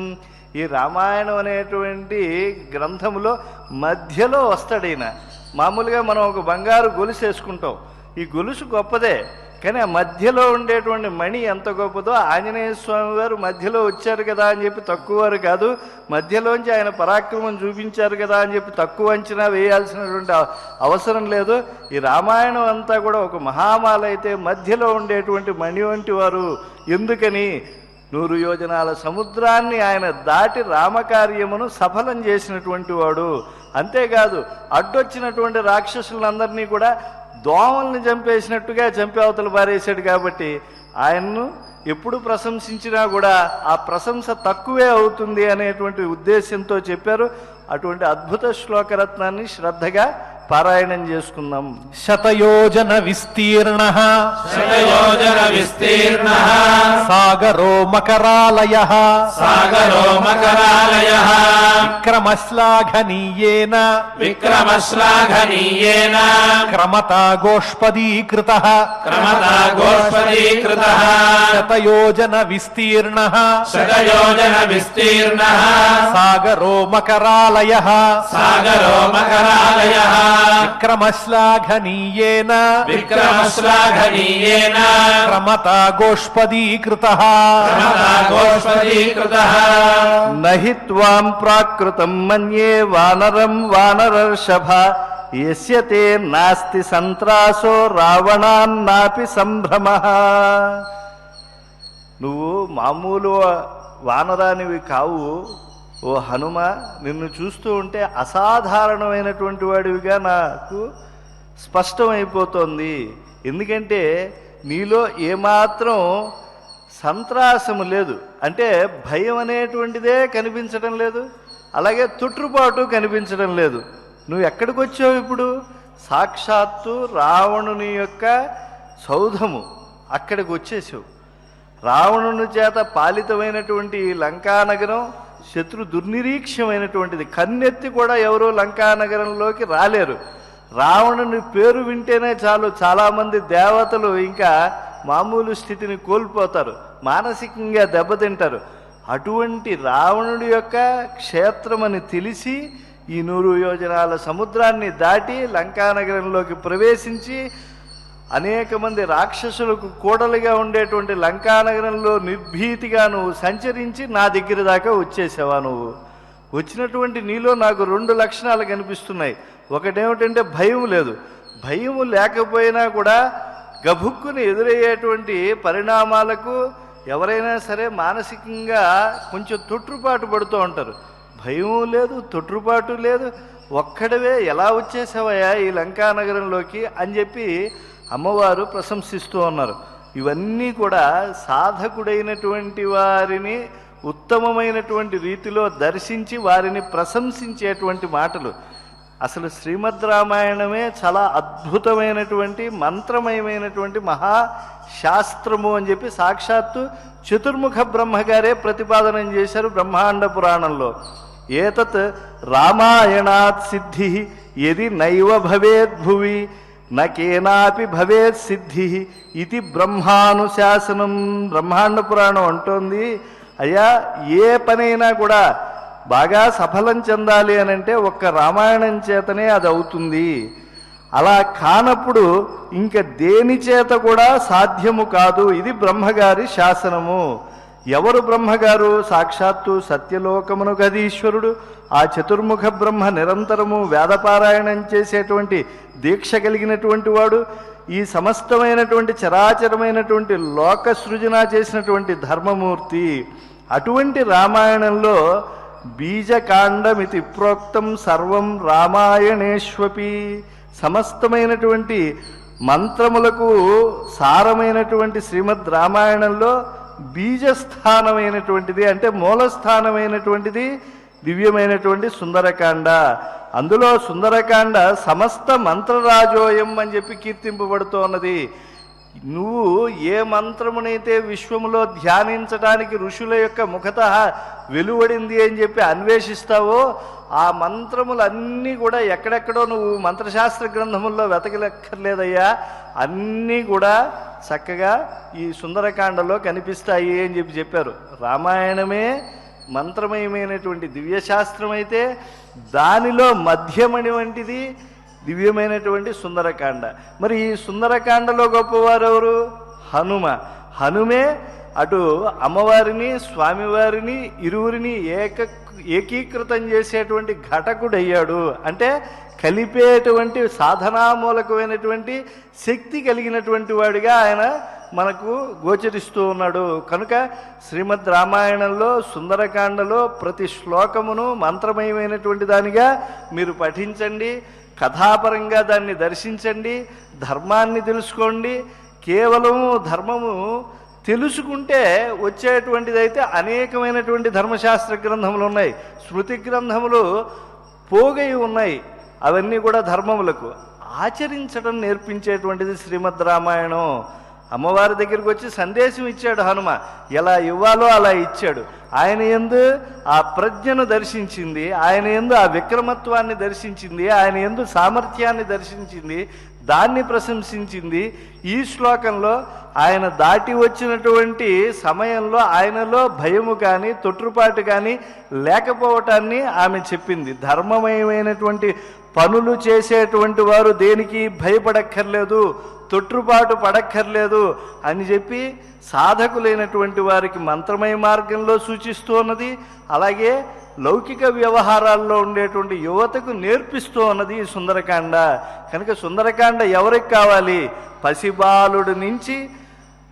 Speaker 4: ఈ రామాయణం అనేటువంటి గ్రంథములో మధ్యలో వస్తాడు ఈయన. మామూలుగా మనం ఒక బంగారు గొలుసు వేసుకుంటాం. ఈ గొలుసు గొప్పదే, కానీ ఆ మధ్యలో ఉండేటువంటి మణి ఎంత గొప్పదో ఆంజనేయ స్వామి వారు మధ్యలో వచ్చారు కదా అని చెప్పి తక్కువ వారు కాదు. మధ్యలోంచి ఆయన పరాక్రమం చూపించారు కదా అని చెప్పి తక్కువ అంచనా వేయాల్సినటువంటి అవసరం లేదు. ఈ రామాయణం అంతా కూడా ఒక మహామాల అయితే మధ్యలో ఉండేటువంటి మణి వంటి వారు. ఎందుకని 100 యోజనాల సముద్రాన్ని ఆయన దాటి రామకార్యమును సఫలం చేసినటువంటి వాడు. అంతేకాదు అడ్డొచ్చినటువంటి రాక్షసులందరినీ కూడా దోమల్ని చంపేసినట్టుగా చంపి అవతల పారేశాడు. కాబట్టి ఆయన్ను ఎప్పుడు ప్రశంసించినా కూడా ఆ ప్రశంస తక్కువే అవుతుంది అనేటువంటి ఉద్దేశంతో చెప్పారు. అటువంటి అద్భుత శ్లోకరత్నాన్ని శ్రద్ధగా పారాయణం చేసుకుందాం.
Speaker 2: శతయోజన విస్తీర్ణ
Speaker 1: శతయోజన విస్తీర్ణ
Speaker 2: సాగరో మకరాలయ
Speaker 1: సాగరో మకరాలయ
Speaker 2: విక్రమశ్లాఘనీయేన
Speaker 1: విక్రమశ్లాఘనీయేన
Speaker 2: క్రమతా గోష్పదీకృత
Speaker 1: క్రమతా గోష్పదీకృత
Speaker 2: శతయోజన విస్తీర్ణ
Speaker 1: శతయోజన విస్తీర్ణ
Speaker 2: సాగరో మకరాలయ
Speaker 1: సాగరో మకరాలయ
Speaker 2: విక్రమశ్లాఘనీయేన
Speaker 1: విక్రమశ్లాఘనీయేన
Speaker 2: క్రమతా గోష్పదీకృత
Speaker 1: క్రమతా గోష్పదీకృత
Speaker 4: నహి త్వాం ప్రాకృతం మన్యే వానరం వానరర్షభ యస్య తే నాస్తి సంత్రాసో రావణాన్నాపి సంభ్రమః. నువ్వు మామూలు వానరానివి కావు ఓ హనుమ. నిన్ను చూస్తూ ఉంటే అసాధారణమైనటువంటి వాడివిగా నాకు స్పష్టమైపోతోంది. ఎందుకంటే నీలో ఏమాత్రం సంత్రాసము లేదు, అంటే భయం అనేటువంటిదే కనిపించడం లేదు, అలాగే తుట్రుపాటు కనిపించడం లేదు. నువ్వు ఎక్కడికి వచ్చావు ఇప్పుడు? సాక్షాత్తు రావణుని యొక్క సౌధము అక్కడికి వచ్చేసావు. రావణుని చేత పాలితమైనటువంటి ఈ లంకానగరం శత్రు దుర్నిరీక్షమైనటువంటిది. కన్నెత్తి కూడా ఎవరు లంకానగరంలోకి రాలేరు. రావణుని పేరు వింటేనే చాలు చాలామంది దేవతలు ఇంకా మామూలు స్థితిని కోల్పోతారు, మానసికంగా దెబ్బతింటారు. అటువంటి రావణుడి యొక్క క్షేత్రమని తెలిసి ఈ 100 యోజనాల సముద్రాన్ని దాటి లంకానగరంలోకి ప్రవేశించి అనేక మంది రాక్షసులకు కూడలిగా ఉండేటువంటి లంకానగరంలో నిర్భీతిగా నువ్వు సంచరించి నా దగ్గర దాకా వచ్చేసావా? నువ్వు వచ్చినటువంటి నీలో నాకు 2 లక్షణాలు కనిపిస్తున్నాయి. ఒకటేమిటంటే భయం లేదు. భయం లేకపోయినా కూడా గబుక్కుని ఎదురయ్యేటువంటి పరిణామాలకు ఎవరైనా సరే మానసికంగా కొంచెం తొట్టుపాటు పడుతూ ఉంటారు. భయం లేదు, తొట్టుపాటు లేదు, ఒక్కడవే ఎలా వచ్చేసావయ్యా ఈ లంకానగరంలోకి అని చెప్పి అమ్మవారు ప్రశంసిస్తూ ఉన్నారు. ఇవన్నీ కూడా సాధకుడైనటువంటి వారిని ఉత్తమమైనటువంటి రీతిలో దర్శించి వారిని ప్రశంసించేటువంటి మాటలు. అసలు శ్రీమద్ రామాయణమే చాలా అద్భుతమైనటువంటి మంత్రమయమైనటువంటి మహాశాస్త్రము అని చెప్పి సాక్షాత్తు చతుర్ముఖ బ్రహ్మగారే ప్రతిపాదన చేశారు బ్రహ్మాండ పురాణంలో. ఏతత్ రామాయణాత్ సిద్ధి యది నైవ భవేద్భువి నకేనాపి భవేత్ సిద్ధి ఇది బ్రహ్మానుశాసనం. బ్రహ్మాండ పురాణం అంటోంది, అయ్యా ఏ పనైనా కూడా బాగా సఫలం చెందాలి అని అంటే ఒక్క రామాయణం చేతనే అది అవుతుంది. అలా కానప్పుడు ఇంక దేని చేత కూడా సాధ్యము కాదు. ఇది బ్రహ్మగారి శాసనము. ఎవరు బ్రహ్మగారు? సాక్షాత్తు సత్యలోకమును గదీశ్వరుడు. ఆ చతుర్ముఖ బ్రహ్మ నిరంతరము వేదపారాయణం చేసేటువంటి దీక్ష కలిగినటువంటి వాడు. ఈ సమస్తమైనటువంటి చరాచరమైనటువంటి లోక సృజన చేసినటువంటి ధర్మమూర్తి. అటువంటి రామాయణంలో బీజకాండమితి ప్రోక్తం సర్వం రామాయణేష్వపి. సమస్తమైనటువంటి మంత్రములకు సారమైనటువంటి శ్రీమద్ రామాయణంలో బీజస్థానమైనటువంటిది, అంటే మూలస్థానమైనటువంటిది దివ్యమైనటువంటి సుందరకాండ. అందులో సుందరకాండ సమస్త మంత్రరాజోయం అని చెప్పి కీర్తింపబడుతోన్నది. నువ్వు ఏ మంత్రమునైతే విశ్వములో ధ్యానించడానికి ఋషుల యొక్క ముఖత వెలువడింది అని చెప్పి అన్వేషిస్తావో ఆ మంత్రములన్నీ కూడా ఎక్కడెక్కడో నువ్వు మంత్రశాస్త్ర గ్రంథముల్లో వెతకలేక్కర్లేదయ్యా. అన్నీ కూడా చక్కగా ఈ సుందరకాండలో కనిపిస్తాయి అని చెప్పి చెప్పారు. రామాయణమే మంత్రమయమైనటువంటి దివ్యశాస్త్రం అయితే దానిలో మధ్యమణి వంటిది దివ్యమైనటువంటి సుందరకాండ. మరి ఈ సుందరకాండలో గొప్పవారు ఎవరు? హనుమ. హనుమే అటు అమ్మవారిని స్వామివారిని ఇరువురిని ఏకీకృతం చేసేటువంటి ఘటకుడయ్యాడు. అంటే కలిపేటువంటి సాధనామూలకమైనటువంటి శక్తి కలిగినటువంటి వాడిగా ఆయన మనకు గోచరిస్తూ ఉన్నాడు. కనుక శ్రీమద్ రామాయణంలో సుందరకాండలో ప్రతి శ్లోకమును మంత్రమయమైనటువంటి దానిగా మీరు పఠించండి, కథాపరంగా దాన్ని దర్శించండి, ధర్మాన్ని తెలుసుకోండి. కేవలము ధర్మము తెలుసుకుంటే వచ్చేటువంటిదైతే అనేకమైనటువంటి ధర్మశాస్త్ర గ్రంథములు ఉన్నాయి, స్మృతి గ్రంథములు పోగై ఉన్నాయి. అవన్నీ కూడా ధర్మములకు ఆచరించడం నేర్పించేటువంటిది శ్రీమద్ రామాయణం. అమ్మవారి దగ్గరికి వచ్చి సందేశం ఇచ్చాడు హనుమ, ఎలా ఇవ్వాలో అలా ఇచ్చాడు. ఆయన యందు ఆ ప్రజ్ఞను దర్శించింది, ఆయన యందు ఆ విక్రమత్వాన్ని దర్శించింది, ఆయన యందు సామర్థ్యాన్ని దర్శించింది, దాన్ని ప్రశంసించింది. ఈ శ్లోకంలో ఆయన దాటి వచ్చినటువంటి సమయంలో ఆయనలో భయము కానీ తొట్టుపాటు కానీ లేకపోవటాన్ని ఆమె చెప్పింది. ధర్మమయమైనటువంటి పనులు చేసేటువంటి వారు దేనికి భయపడక్కర్లేదు, తొట్టుపాటు పడక్కర్లేదు అని చెప్పి సాధకులైనటువంటి వారికి మంత్రమయ మార్గంలో సూచిస్తూ ఉన్నది. అలాగే లౌకిక వ్యవహారాల్లో ఉండేటువంటి యువతకు నేర్పిస్తూ ఉన్నది ఈ సుందరకాండ. కనుక సుందరకాండ ఎవరికి కావాలి? పసిబాలుడి నుంచి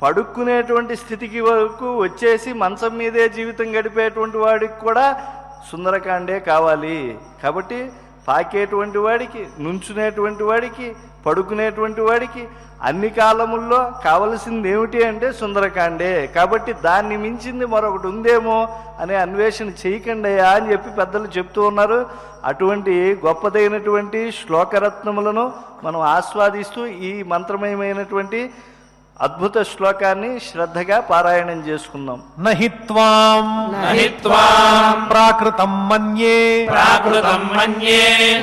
Speaker 4: పడుక్కునేటువంటి స్థితికి వరకు వచ్చేసి మంచం మీదే జీవితం గడిపేటువంటి వాడికి కూడా సుందరకాండే కావాలి. కాబట్టి పాకేటువంటి వాడికి, నుంచునేటువంటి వాడికి, పడుకునేటువంటి వాడికి అన్ని కాలముల్లో కావలసింది ఏమిటి అంటే సుందరకాండే. కాబట్టి దాన్ని మించింది మరొకటి ఉందేమో అనే అన్వేషణ చేయకండియా అని చెప్పి పెద్దలు చెప్తూ ఉన్నారు. అటువంటి గొప్పదైనటువంటి శ్లోకరత్నములను మనం ఆస్వాదిస్తూ ఈ మంత్రమయమైనటువంటి అద్భుత శ్లోకాన్ని శ్రద్ధగా పారాయణం చేసుకుందాం.
Speaker 2: నహిత్వాం ప్రాకృతం మన్యే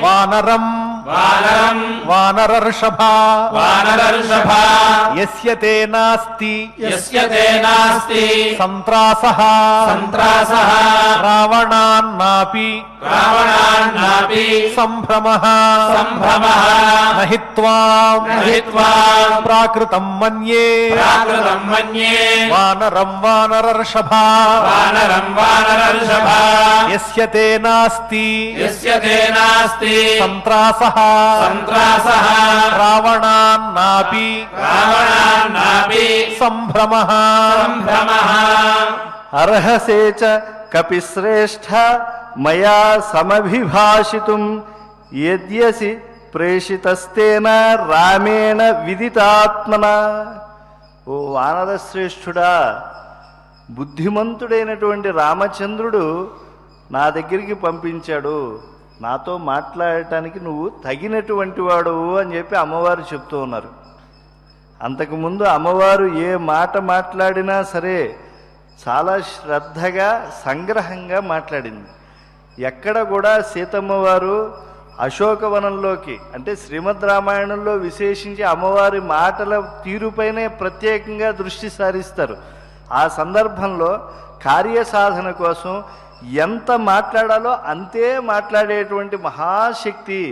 Speaker 2: వానరం వానరర్షభ యస్య తే నాస్తి సంత్రాసః రావణాన్నాపి సంభ్రమః నహిత్వాం ప్రాకృతం మన్యే వానరం వానరర్షభ యస్య తే నాస్తి సంత్రాసః రావణాన్నాపి సంభ్రమః
Speaker 4: అర్హసే చ కపిశ్రేష్ఠ మయా సమభిభాషితుం యద్యసి ప్రేషితస్తేన రామేణ విదితాత్మన. ఓ వానరశ్రేష్ఠుడా, బుద్ధిమంతుడైనటువంటి రామచంద్రుడు నా దగ్గరికి పంపించాడు, నాతో మాట్లాడటానికి నువ్వు తగినటువంటి వాడు అని చెప్పి అమ్మవారు చెప్తూ ఉన్నారు. అంతకుముందు అమ్మవారు ఏ మాట మాట్లాడినా సరే చాలా శ్రద్ధగా సంగ్రహంగా మాట్లాడింది. ఎక్కడ కూడా సీతమ్మ వారు అశోకవనంలోకి అంటే శ్రీమద్ రామాయణంలో విశేషించి అమ్మవారి మాటల తీరుపైనే ప్రత్యేకంగా దృష్టి సారిస్తారు. ఆ సందర్భంలో కార్యసాధన కోసం ఎంత మాట్లాడాలో అంతే మాట్లాడేటువంటి మహాశక్తి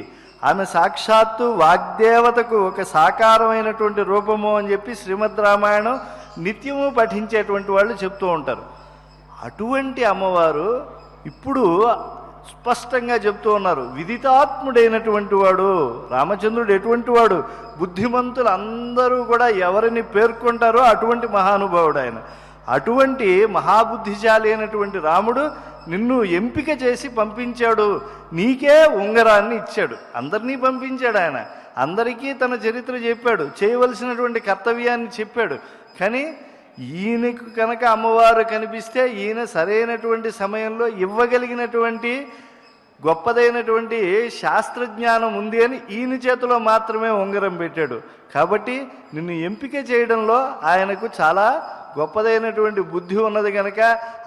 Speaker 4: ఆమె. సాక్షాత్తు వాగ్దేవతకు ఒక సాకారమైనటువంటి రూపము అని చెప్పి శ్రీమద్ రామాయణం నిత్యము పఠించేటువంటి వాళ్ళు చెప్తూ ఉంటారు. అటువంటి అమ్మవారు ఇప్పుడు స్పష్టంగా చెప్తూ ఉన్నారు, విదితాత్ముడైనటువంటి వాడు రామచంద్రుడు. ఎటువంటి వాడు? బుద్ధిమంతులు అందరూ కూడా ఎవరిని పేర్కొంటారో అటువంటి మహానుభావుడు ఆయన. అటువంటి మహాబుద్ధిశాలి అయినటువంటి రాముడు నిన్ను ఎంపిక చేసి పంపించాడు. నీకే ఉంగరాన్ని ఇచ్చాడు. అందరినీ పంపించాడు ఆయన. అందరికీ తన చరిత్ర చెప్పాడు, చేయవలసినటువంటి కర్తవ్యాన్ని చెప్పాడు. కానీ ఈయనకు కనుక అమ్మవారు కనిపిస్తే ఈయన సరైనటువంటి సమయంలో ఇవ్వగలిగినటువంటి గొప్పదైనటువంటి శాస్త్రజ్ఞానం ఉంది అని ఈయన చేతిలో మాత్రమే ఉంగరం పెట్టాడు. కాబట్టి నిన్ను ఎంపిక చేయడంలో ఆయనకు చాలా గొప్పదైనటువంటి బుద్ధి ఉన్నది కనుక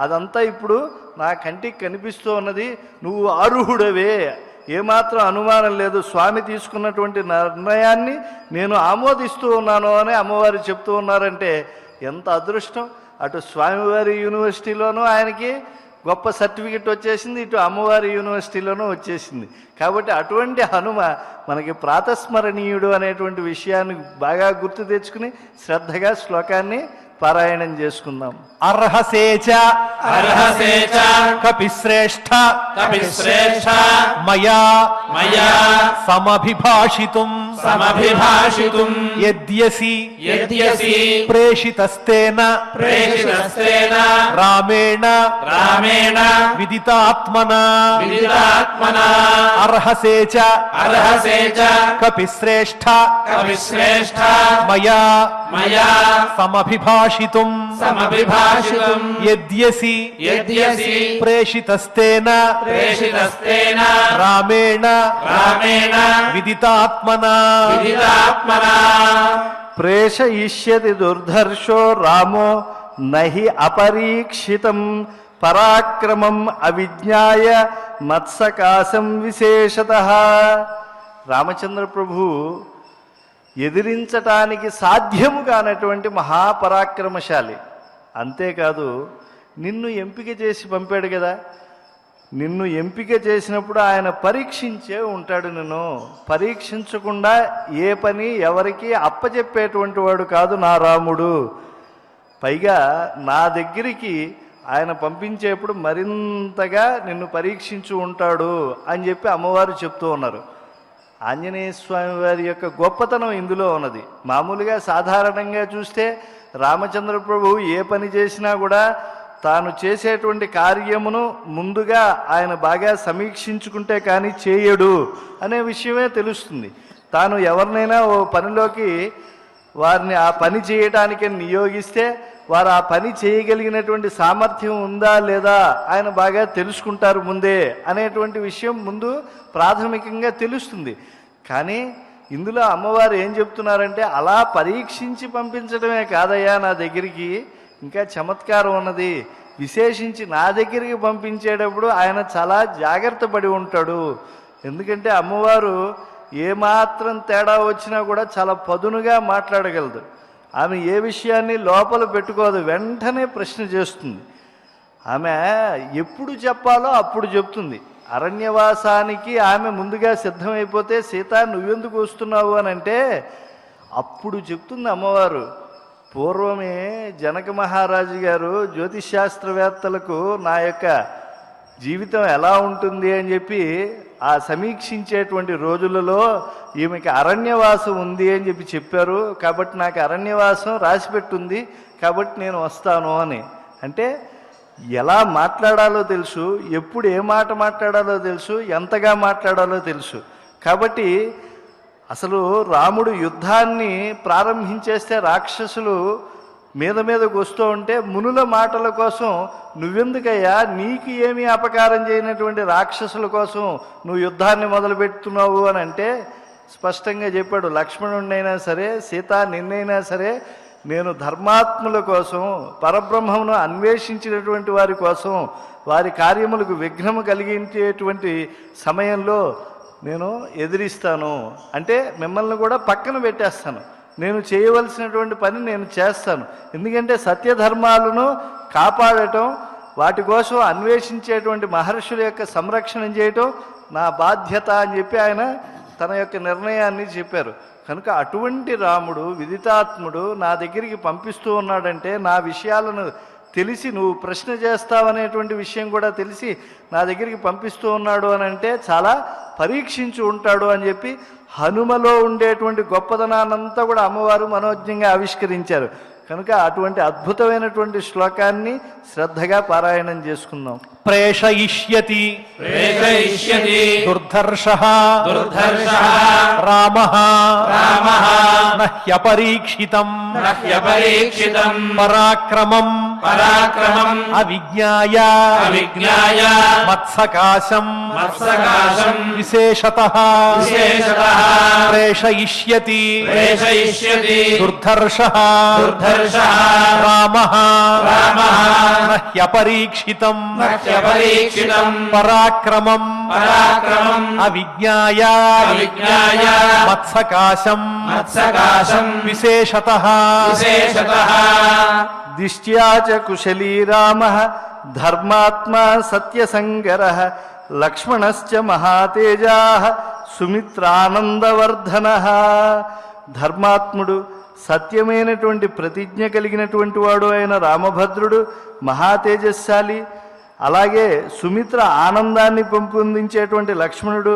Speaker 4: అదంతా ఇప్పుడు నా కంటికి కనిపిస్తూ ఉన్నది. నువ్వు అర్హుడవే, ఏమాత్రం అనుమానం లేదు. స్వామి తీసుకున్నటువంటి నిర్ణయాన్ని నేను ఆమోదిస్తూ ఉన్నాను అని అమ్మవారు చెప్తూ ఉన్నారంటే ఎంత అదృష్టం. అటు స్వామివారి యూనివర్సిటీలోనూ ఆయనకి గొప్ప సర్టిఫికెట్ వచ్చేసింది, ఇటు అమ్మవారి యూనివర్సిటీలోనూ వచ్చేసింది. కాబట్టి అటువంటి హనుమ మనకి ప్రాతస్మరణీయుడు అనేటువంటి విషయాన్ని బాగా గుర్తు తెచ్చుకుని శ్రద్ధగా శ్లోకాన్ని పారాయణం చేసుకుందాం.
Speaker 2: అర్హసేచ కపిశ్రేష్ఠ మయా సమభిభాషితుం యద్యసి ప్రేషితస్తేన రామేణ విదితాత్మనా అర్హసే చ
Speaker 1: అర్హసే చ
Speaker 2: కపిశ్రేష్ఠ
Speaker 1: కవిశ్రేష్ఠ
Speaker 2: మయా
Speaker 1: మయా
Speaker 2: సమభిభాషితుం
Speaker 1: సమవిభాషితుం
Speaker 2: యద్యసి
Speaker 1: యద్యసి
Speaker 2: ప్రేషితస్తేన
Speaker 1: ప్రేషితస్తేన
Speaker 2: రామేణ
Speaker 1: రామేణ
Speaker 2: విదితాత్మనా
Speaker 1: విదితాత్మనా
Speaker 4: ప్రేషయిష్యతి దుర్ధర్షో రామో నహి అపరీక్షితం పరాక్రమం అవిజ్ఞాయ మత్సకాశం విశేషతః. రామచంద్ర ప్రభు ఎదిరించటానికి సాధ్యము కానటువంటి మహాపరాక్రమశాలి. అంతేకాదు నిన్ను ఎంపిక చేసి పంపాడు కదా, నిన్ను ఎంపిక చేసినప్పుడు ఆయన పరీక్షించే ఉంటాడు. నిన్ను పరీక్షించకుండా ఏ పని ఎవరికి అప్పచెప్పేటువంటి వాడు కాదు నా రాముడు. పైగా నా దగ్గరికి ఆయన పంపించేప్పుడు మరింతగా నిన్ను పరీక్షించు ఉంటాడు అని చెప్పి అమ్మవారు చెప్తూ ఉన్నారు. ఆంజనేయ స్వామి వారి యొక్క గొప్పతనం ఇందులో ఉన్నది. మామూలుగా సాధారణంగా చూస్తే రామచంద్ర ప్రభువు ఏ పని చేసినా కూడా తాను చేసేటువంటి కార్యమును ముందుగా ఆయన బాగా సమీక్షించుకుంటే కానీ చేయడు అనే విషయమే తెలుస్తుంది. తాను ఎవరినైనా ఓ పనిలోకి వారిని ఆ పని చేయటానికి నియోగిస్తే వారు ఆ పని చేయగలిగినటువంటి సామర్థ్యం ఉందా లేదా ఆయన బాగా తెలుసుకుంటారు ముందే అనేటువంటి విషయం ముందు ప్రాథమికంగా తెలుస్తుంది. కానీ ఇందులో అమ్మవారు ఏం చెప్తున్నారంటే అలా పరీక్షించి పంపించడమే కాదయ్యా నా దగ్గరికి, ఇంకా చమత్కారం ఉన్నది. విశేషించి నా దగ్గరికి పంపించేటప్పుడు ఆయన చాలా జాగ్రత్త పడి ఉంటాడు. ఎందుకంటే అమ్మవారు ఏమాత్రం తేడా వచ్చినా కూడా చాలా పదునుగా మాట్లాడగలదు. ఆమె ఏ విషయాన్ని లోపల పెట్టుకోదు, వెంటనే ప్రశ్న చేస్తుంది. ఆమె ఎప్పుడు చెప్పాలో అప్పుడు చెప్తుంది. అరణ్యవాసానికి ఆమె ముందుగా సిద్ధమైపోతే సీత నువ్వెందుకు వస్తున్నావు అని అంటే అప్పుడు చెప్తుంది అమ్మవారు. పూర్వమే జనక మహారాజు గారు జ్యోతిష్శాస్త్రవేత్తలకు నా యొక్క జీవితం ఎలా ఉంటుంది అని చెప్పి ఆ సమీక్షించేటువంటి రోజులలో ఈమెకి అరణ్యవాసం ఉంది అని చెప్పి చెప్పారు. కాబట్టి నాకు అరణ్యవాసం రాసిపెట్టుంది, కాబట్టి నేను వస్తాను అని. అంటే ఎలా మాట్లాడాలో తెలుసు, ఎప్పుడు ఏ మాట మాట్లాడాలో తెలుసు, ఎంతగా మాట్లాడాలో తెలుసు. కాబట్టి అసలు రాముడు యుద్ధాన్ని ప్రారంభించేస్తే రాక్షసులు మీదకు వస్తూ ఉంటే మునుల మాటల కోసం నువ్వెందుకయ్యా, నీకు ఏమీ అపకారం చేయనటువంటి రాక్షసుల కోసం నువ్వు యుద్ధాన్ని మొదలుపెడుతున్నావు అని అంటే స్పష్టంగా చెప్పాడు. లక్ష్మణుడినైనా సరే సీత నిన్నైనా సరే నేను ధర్మాత్ముల కోసం పరబ్రహ్మమును అన్వేషించినటువంటి వారి కోసం వారి కార్యములకు విఘ్నము కలిగించేటువంటి సమయంలో నేను ఎదిరిస్తాను. అంటే మిమ్మల్ని కూడా పక్కన పెట్టేస్తాను, నేను చేయవలసినటువంటి పని నేను చేస్తాను. ఎందుకంటే సత్యధర్మాలను కాపాడటం, వాటి కోసం అన్వేషించేటువంటి మహర్షుల యొక్క సంరక్షణ చేయటం నా బాధ్యత అని చెప్పి ఆయన తన యొక్క నిర్ణయాన్ని చెప్పారు. కనుక అటువంటి రాముడు విదితాత్ముడు నా దగ్గరికి పంపిస్తూ ఉన్నాడంటే నా విషయాలను తెలిసి నువ్వు ప్రశ్న చేస్తావనేటువంటి విషయం కూడా తెలిసి నా దగ్గరికి పంపిస్తూ ఉన్నాడు అని అంటే చాలా పరీక్షించి ఉంటాడు అని చెప్పి హనుమలో ఉండేటువంటి గొప్పదనాన్నంతా కూడా అమ్మవారు మనోజ్ఞంగా ఆవిష్కరించారు. కనుక అటువంటి అద్భుతమైనటువంటి శ్లోకాన్ని శ్రద్ధగా పారాయణం చేసుకుందాం.
Speaker 2: ప్రేషయిష్యతి
Speaker 1: ప్రేషయిష్యతి
Speaker 2: దుర్ధర్షః
Speaker 1: దుర్ధర్షః
Speaker 2: రామః
Speaker 1: రామః
Speaker 2: నహ్యపరీక్షితం
Speaker 1: నహ్యపరీక్షితం
Speaker 2: పరాక్రమం
Speaker 1: పరాక్రమం
Speaker 2: అవిజ్ఞాయ
Speaker 1: అవిజ్ఞాయ
Speaker 2: మత్సకాశం
Speaker 1: మత్సకాశం
Speaker 2: విశేషతః
Speaker 1: విశేషతః
Speaker 2: ప్రేషయిష్యతి
Speaker 1: ప్రేషయిష్యతి
Speaker 2: దుర్ధర్షః
Speaker 1: దుర్ధర్షః
Speaker 2: రామః
Speaker 1: రామః
Speaker 2: నహ్యపరీక్షితం
Speaker 1: నహ్యపరీక్షితం
Speaker 2: పరాక్రమం
Speaker 1: పరాక్రమం
Speaker 2: అవిజ్ఞాయ
Speaker 1: అవిజ్ఞాయ
Speaker 2: మత్సకాశం
Speaker 1: మత్సకాశం
Speaker 2: విశేషతః
Speaker 1: విశేషతః
Speaker 4: దిష్ట్యా చ కుశలీ రామః ధర్మాత్మా సత్యసంగరః లక్ష్మణశ్చ మహాతేజాః సుమిత్రానందవర్ధనః. ధర్మాత్ముడు సత్యమైనటువంటి ప్రతిజ్ఞ కలిగినటువంటి వాడు అయిన రామభద్రుడు మహాతేజస్శాలి, అలాగే సుమిత్ర ఆనందాన్ని పెంపొందించేటువంటి లక్ష్మణుడు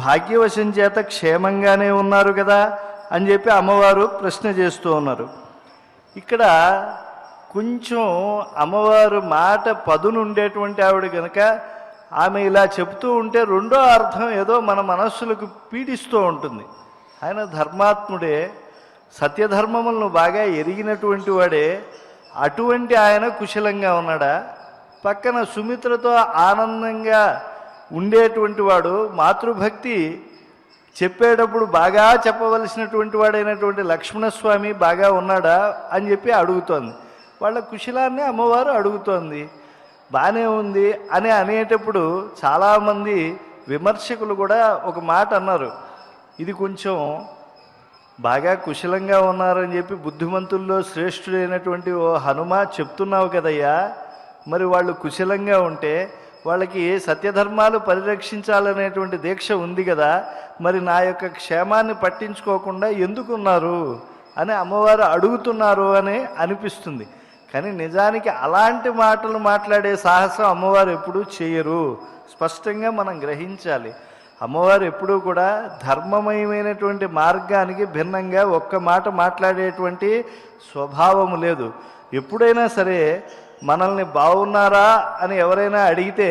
Speaker 4: భాగ్యవశం చేత క్షేమంగానే ఉన్నారు కదా అని చెప్పి అమ్మవారు ప్రశ్న చేస్తూ ఉన్నారు. ఇక్కడ కొంచెం అమ్మవారు మాట పదును ఉండేటువంటి ఆవిడ కనుక ఆమె ఇలా చెప్తూ ఉంటే రెండో అర్థం ఏదో మన మనస్సులకు పీడిస్తూ ఉంటుంది. ఆయన ధర్మాత్ముడే, సత్యధర్మములను బాగా ఎరిగినటువంటి వాడే. అటువంటి ఆయన కుశలంగా ఉన్నాడా? పక్కన సుమిత్రతో ఆనందంగా ఉండేటువంటి వాడు, మాతృభక్తి చెప్పేటప్పుడు బాగా చెప్పవలసినటువంటి వాడైనటువంటి లక్ష్మణస్వామి బాగా ఉన్నాడా అని చెప్పి అడుగుతోంది. వాళ్ళ కుశలాన్ని అమ్మవారు అడుగుతోంది. బాగానే ఉంది అని అనేటప్పుడు చాలామంది విమర్శకులు కూడా ఒక మాట అన్నారు, ఇది కొంచెం బాగా కుశలంగా ఉన్నారని చెప్పి బుద్ధిమంతుల్లో శ్రేష్ఠుడైనటువంటి ఓ హనుమ చెప్తున్నావు కదయ్యా, మరి వాళ్ళు కుశలంగా ఉంటే వాళ్ళకి సత్యధర్మాలు పరిరక్షించాలనేటువంటి దీక్ష ఉంది కదా, మరి నా యొక్క క్షేమాన్ని పట్టించుకోకుండా ఎందుకున్నారు అని అమ్మవారు అడుగుతున్నారు అని అనిపిస్తుంది. కానీ నిజానికి అలాంటి మాటలు మాట్లాడే సాహసం అమ్మవారు ఎప్పుడూ చేయరు. స్పష్టంగా మనం గ్రహించాలి. అమ్మవారు ఎప్పుడూ కూడా ధర్మమయమైనటువంటి మార్గానికి భిన్నంగా ఒక్క మాట మాట్లాడేటువంటి స్వభావము లేదు. ఎప్పుడైనా సరే మనల్ని బాగున్నారా అని ఎవరైనా అడిగితే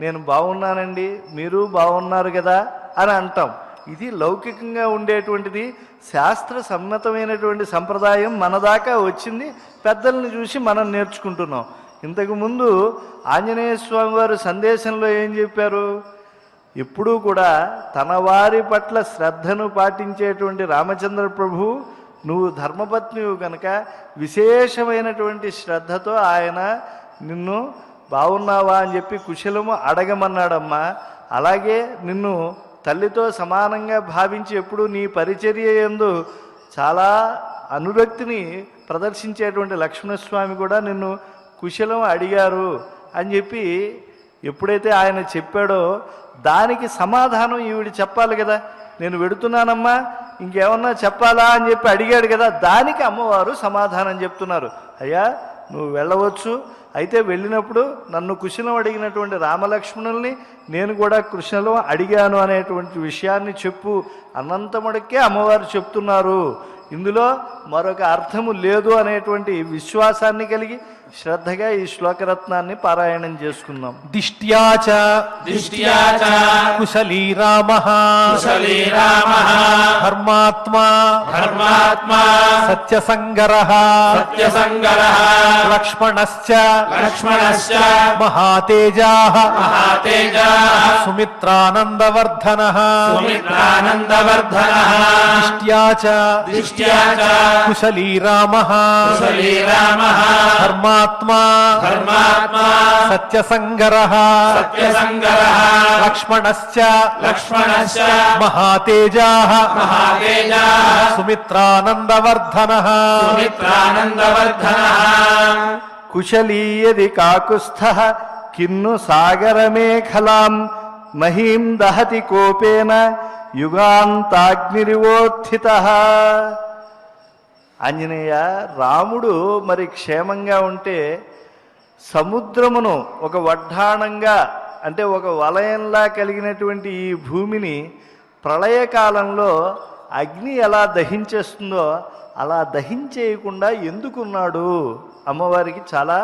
Speaker 4: నేను బాగున్నానండి, మీరు బాగున్నారు కదా అని అంటాం. ఇది లౌకికంగా ఉండేటువంటిది. శాస్త్ర సమ్మతమైనటువంటి సంప్రదాయం మన దాకా వచ్చింది, పెద్దల్ని చూసి మనం నేర్చుకుంటున్నాం. ఇంతకుముందు ఆంజనేయ స్వామి వారు సందేశంలో ఏం చెప్పారు? ఎప్పుడూ కూడా తన వారి పట్ల శ్రద్ధను పాటించేటువంటి రామచంద్ర ప్రభు, నువ్వు ధర్మపత్నివు కనుక విశేషమైనటువంటి శ్రద్ధతో ఆయన నిన్ను బాగున్నావా అని చెప్పి కుశలము అడగమన్నాడమ్మా. అలాగే నిన్ను తల్లితో సమానంగా భావించి ఎప్పుడు నీ పరిచర్య యందు చాలా అనురక్తిని ప్రదర్శించేటువంటి లక్ష్మణస్వామి కూడా నిన్ను కుశలం అడిగారు అని చెప్పి ఎప్పుడైతే ఆయన చెప్పాడో దానికి సమాధానం ఈవిడ చెప్పాలి కదా. నేను వెడుతున్నానమ్మా, ఇంకేమన్నా చెప్పాలా అని చెప్పి అడిగాడు కదా, దానికి అమ్మవారు సమాధానం చెప్తున్నారు. అయ్యా నువ్వు వెళ్ళవచ్చు, అయితే వెళ్ళినప్పుడు నన్ను కుశలం అడిగినటువంటి రామలక్ష్మణుల్ని నేను కూడా కుశలం అడిగాను అనేటువంటి విషయాన్ని చెప్పు అన్నంతముడికే అమ్మవారు చెప్తున్నారు. ఇందులో మరొక అర్థము లేదు అనేటువంటి విశ్వాసాన్ని కలిగి శ్రద్ధగా ఈ శ్లోకరత్నాన్ని పారాయణం చేసుకుందాం.
Speaker 2: దిష్ట్యాచ కుశలీ రామః ధర్మాత్మా సత్యసంగరః లక్ష్మణశ్చ మహాతేజాః సుమిత్రానందవర్ధనః దిష్ట్యాచ కుశలీ రామః ధర్మాత్మా సత్యసంగరః లక్ష్మణశ్చ మహాతేజాః సుమిత్రానందవర్ధనః
Speaker 4: కుశలీయది కాకుస్థః కిన్ను సాగరమేఖలాం మహీం దహతి కోపేన యుగాంతాగ్నిరివోత్థితః. ఆంజనేయ, రాముడు మరి క్షేమంగా ఉంటే సముద్రమును ఒక వడ్డాణంగా అంటే ఒక వలయంలా కలిగినటువంటి ఈ భూమిని ప్రళయకాలంలో అగ్ని ఎలా దహించేస్తుందో అలా దహించేయకుండా ఎందుకున్నాడు? అమ్మవారికి చాలా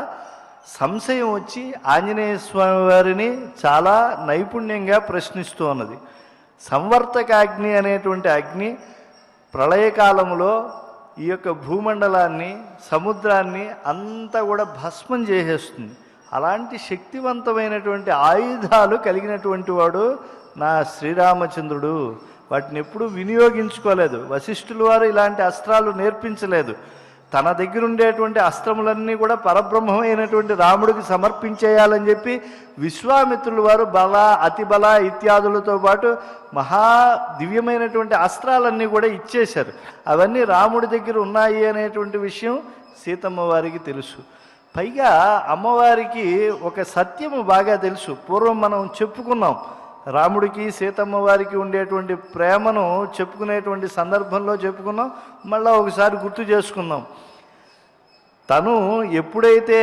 Speaker 4: సంశయం వచ్చి ఆంజనేయ స్వామి వారిని చాలా నైపుణ్యంగా ప్రశ్నిస్తూ ఉన్నది. సంవర్తకాగ్ని అనేటువంటి అగ్ని ప్రళయకాలంలో ఈ యొక్క భూమండలాన్ని సముద్రాన్ని అంతా కూడా భస్మం చేసేస్తుంది. అలాంటి శక్తివంతమైనటువంటి ఆయుధాలు కలిగినటువంటి వాడు నా శ్రీరామచంద్రుడు. వాటిని ఎప్పుడూ వినియోగించుకోలేదు. వశిష్ఠుల వారు ఇలాంటి అస్త్రాలు నేర్పించలేదు. తన దగ్గర ఉండేటువంటి అస్త్రములన్నీ కూడా పరబ్రహ్మమైనటువంటి రాముడికి సమర్పించేయాలని చెప్పి విశ్వామిత్రుల వారు బల అతిబల ఇత్యాదులతో పాటు మహా దివ్యమైనటువంటి అస్త్రాలన్నీ కూడా ఇచ్చేశారు. అవన్నీ రాముడి దగ్గర ఉన్నాయి అనేటువంటి విషయం సీతమ్మ వారికి తెలుసు. పైగా అమ్మవారికి ఒక సత్యము బాగా తెలుసు. పూర్వం మనం చెప్పుకున్నాం, రాముడికి సీతమ్మ వారికి ఉండేటువంటి ప్రేమను చెప్పుకునేటువంటి సందర్భంలో చెప్పుకున్నాం. మళ్ళీ ఒకసారి గుర్తు చేసుకుందాం. తను ఎప్పుడైతే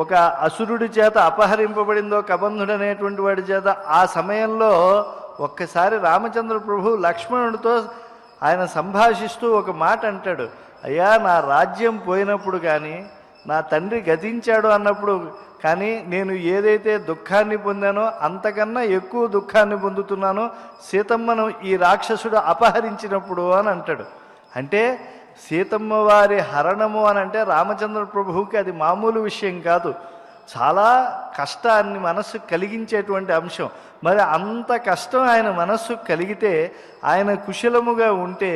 Speaker 4: ఒక అసురుడి చేత అపహరింపబడిందో, కబంధుడు అనేటువంటి వాడి చేత, ఆ సమయంలో ఒక్కసారి రామచంద్ర ప్రభు లక్ష్మణుడితో ఆయన సంభాషిస్తూ ఒక మాట అంటాడు. అయ్యా, నా రాజ్యం పోయినప్పుడు కానీ, నా తండ్రి గతించాడు అన్నప్పుడు కానీ నేను ఏదైతే దుఃఖాన్ని పొందానో అంతకన్నా ఎక్కువ దుఃఖాన్ని పొందుతున్నాను సీతమ్మను ఈ రాక్షసుడు అపహరించినప్పుడు అని అంటాడు. అంటే సీతమ్మ వారి హరణము అని అంటే రామచంద్ర ప్రభువుకి అది మామూలు విషయం కాదు, చాలా కష్టాన్ని మనస్సు కలిగించేటువంటి అంశం. మరి అంత కష్టం ఆయన మనస్సు కలిగితే, ఆయన కుశలముగా ఉంటే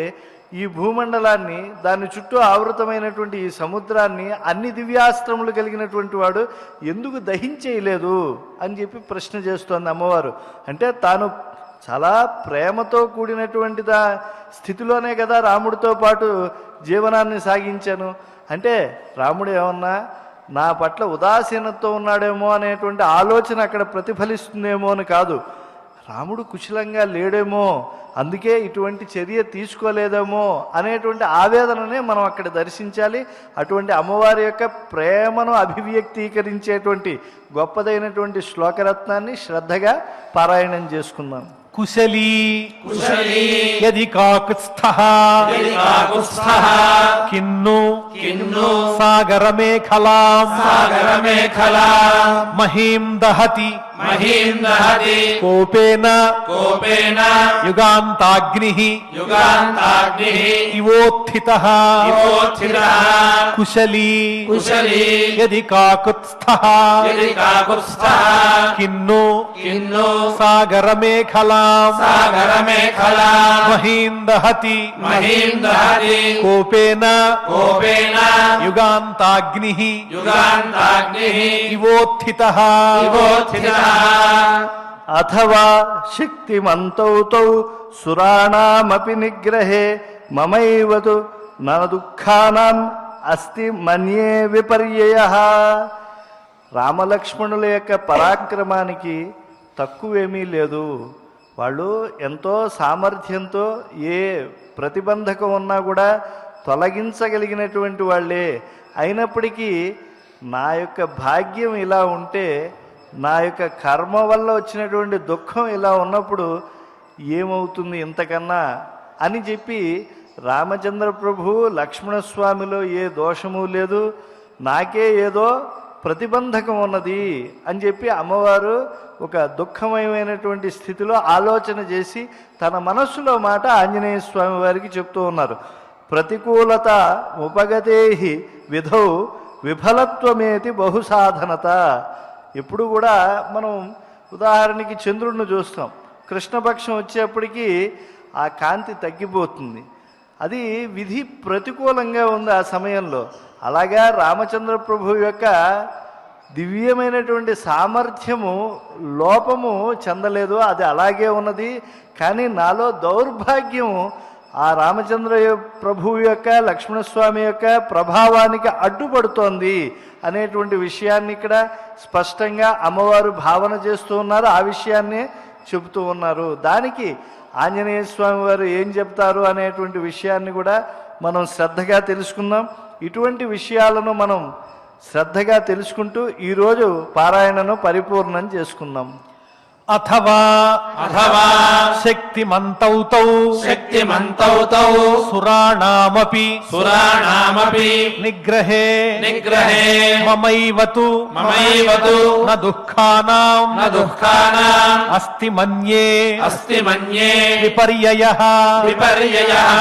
Speaker 4: ఈ భూమండలాన్ని, దాని చుట్టూ ఆవృతమైనటువంటి ఈ సముద్రాన్ని అన్ని దివ్యాస్త్రములు కలిగినటువంటి వాడు ఎందుకు దహించేయలేదు అని చెప్పి ప్రశ్న చేస్తోంది అమ్మవారు. అంటే తాను చాలా ప్రేమతో కూడినటువంటి స్థితిలోనే కదా రాముడితో పాటు జీవనాన్ని సాగించాను. అంటే రాముడు ఏమన్నా నా పట్ల ఉదాసీనతో ఉన్నాడేమో అనేటువంటి ఆలోచన అక్కడ ప్రతిఫలిస్తుందేమో అని కాదు, రాముడు కుశలంగా లేడేమో అందుకే ఇటువంటి చర్య తీసుకోలేదేమో అనేటువంటి ఆవేదననే మనం అక్కడ దర్శించాలి. అటువంటి అమ్మవారి యొక్క ప్రేమను అభివ్యక్తీకరించేటువంటి గొప్పదైనటువంటి శ్లోకరత్నాన్ని శ్రద్ధగా పారాయణం చేసుకుందాం.
Speaker 2: కుశలీ
Speaker 1: కుశలీ
Speaker 2: యది కాకుత్స్థః
Speaker 1: యది కాకుత్స్థః
Speaker 2: కిన్ను
Speaker 1: కిన్ను
Speaker 2: సాగరమేఖలాం
Speaker 1: సాగరమేఖలాం
Speaker 2: మహీం దహతి
Speaker 1: మహీం దహతి
Speaker 2: కోపేన
Speaker 1: కోపేన
Speaker 2: యుగాంతాగ్నిః
Speaker 1: యుగాంతాగ్నిః
Speaker 2: ఇవోత్థితః
Speaker 1: ఇవోత్థితః
Speaker 2: కుశలీ
Speaker 1: కుశలీ
Speaker 2: యది కాకుత్స్థః
Speaker 1: యది కాకుత్స్థః
Speaker 2: కిన్ను
Speaker 1: కిన్ను
Speaker 2: సాగరమేఖలాం
Speaker 1: సాగరమేఖలాం
Speaker 2: మహీం దహతి
Speaker 1: మహీం దహతి
Speaker 2: కోపేన
Speaker 1: కోపేన
Speaker 2: యుగాంతాగ్నిః
Speaker 1: యుగాంతాగ్నిః
Speaker 2: ఇవోత్థితః
Speaker 1: ఇవోత్థితః
Speaker 4: అథవా శక్తిమంతౌ తౌ సురాణామపి నిగ్రహే మమైవతు న దుఃఖానాం అస్తి మన్యే విపర్యయః. రామలక్ష్మణుల యొక్క పరాక్రమానికి తక్కువేమీ లేదు. వాళ్ళు ఎంతో సామర్థ్యంతో ఏ ప్రతిబంధకం ఉన్నా కూడా తొలగించగలిగినటువంటి వాళ్ళే. అయినప్పటికీ నా యొక్క భాగ్యం ఇలా ఉంటే, నా యొక్క కర్మ వల్ల వచ్చినటువంటి దుఃఖం ఇలా ఉన్నప్పుడు ఏమవుతుంది ఇంతకన్నా అని చెప్పి రామచంద్ర ప్రభు లక్ష్మణస్వామిలో ఏ దోషము లేదు, నాకే ఏదో ప్రతిబంధకం ఉన్నది అని చెప్పి అమ్మవారు ఒక దుఃఖమయమైనటువంటి స్థితిలో ఆలోచన చేసి తన మనస్సులో మాట ఆంజనేయ స్వామి వారికి చెప్తూ ఉన్నారు. ప్రతికూలత ఉపగతేహి విధౌ విఫలత్వమేతి బహుసాధనత. ఎప్పుడు కూడా మనం ఉదాహరణకి చంద్రుడిని చూస్తాం, కృష్ణపక్షం వచ్చేప్పటికీ ఆ కాంతి తగ్గిపోతుంది, అది విధి ప్రతికూలంగా ఉంది ఆ సమయంలో. అలాగా రామచంద్ర ప్రభు యొక్క దివ్యమైనటువంటి సామర్థ్యము లోపము చెందలేదు, అది అలాగే ఉన్నది. కానీ నాలో దౌర్భాగ్యం ఆ రామచంద్ర ప్రభు యొక్క లక్ష్మణస్వామి యొక్క ప్రభావానికి అడ్డుపడుతోంది అనేటువంటి విషయాన్ని ఇక్కడ స్పష్టంగా అమ్మవారు భావన చేస్తూ ఉన్నారు, ఆ విషయాన్ని చెబుతూ ఉన్నారు. దానికి ఆంజనేయ స్వామి వారు ఏం చెప్తారు అనేటువంటి విషయాన్ని కూడా మనం శ్రద్ధగా తెలుసుకుందాం. ఇటువంటి విషయాలను మనం శ్రద్ధగా తెలుసుకుంటూ ఈరోజు పారాయణను పరిపూర్ణం చేసుకుందాం.
Speaker 2: అథవా
Speaker 1: అథవా
Speaker 2: శక్తిమంతౌ తౌ
Speaker 1: శక్తిమంతౌ తౌ
Speaker 2: సురాణామపి
Speaker 1: సురాణామపి
Speaker 2: నిగ్రహే
Speaker 1: నిగ్రహే
Speaker 2: మమైవతు
Speaker 1: మమైవతు
Speaker 2: న దుఃఖానాం
Speaker 1: న దుఃఖానాం
Speaker 2: అస్తి మన్యే
Speaker 1: అస్తి మన్యే
Speaker 2: విపర్యయః
Speaker 1: విపర్యయః.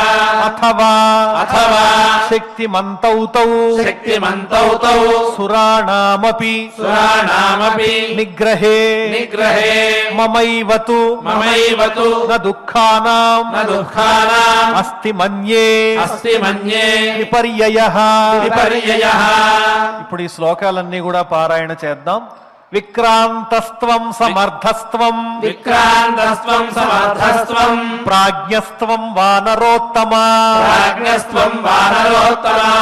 Speaker 2: అథవా
Speaker 1: అథవా
Speaker 2: శక్తిమంతౌ తౌ
Speaker 1: శక్తిమంతౌ తౌ
Speaker 2: సురాణామపి
Speaker 1: సురాణామపి
Speaker 2: నిగ్రహే
Speaker 1: నిగ్రహే
Speaker 2: మమైవతు
Speaker 1: మమైవతు
Speaker 2: న దుఃఖానాం
Speaker 1: న దుఃఖానాం
Speaker 2: అస్తి మన్యే
Speaker 1: అస్తి మన్యే
Speaker 2: విపర్యయః.
Speaker 1: విపర్యయః.
Speaker 2: ఇప్పుడు ఈ శ్లోకాలన్నీ కూడా పారాయణ చేద్దాం. విక్రాంతస్త్వం సమర్థస్త్వం
Speaker 1: విక్రాంతస్త్వం సమర్థస్త్వం
Speaker 2: ప్రాజ్ఞస్త్వం వానరోత్తమా
Speaker 1: ప్రాజ్ఞస్త్వం వానరోత్తమా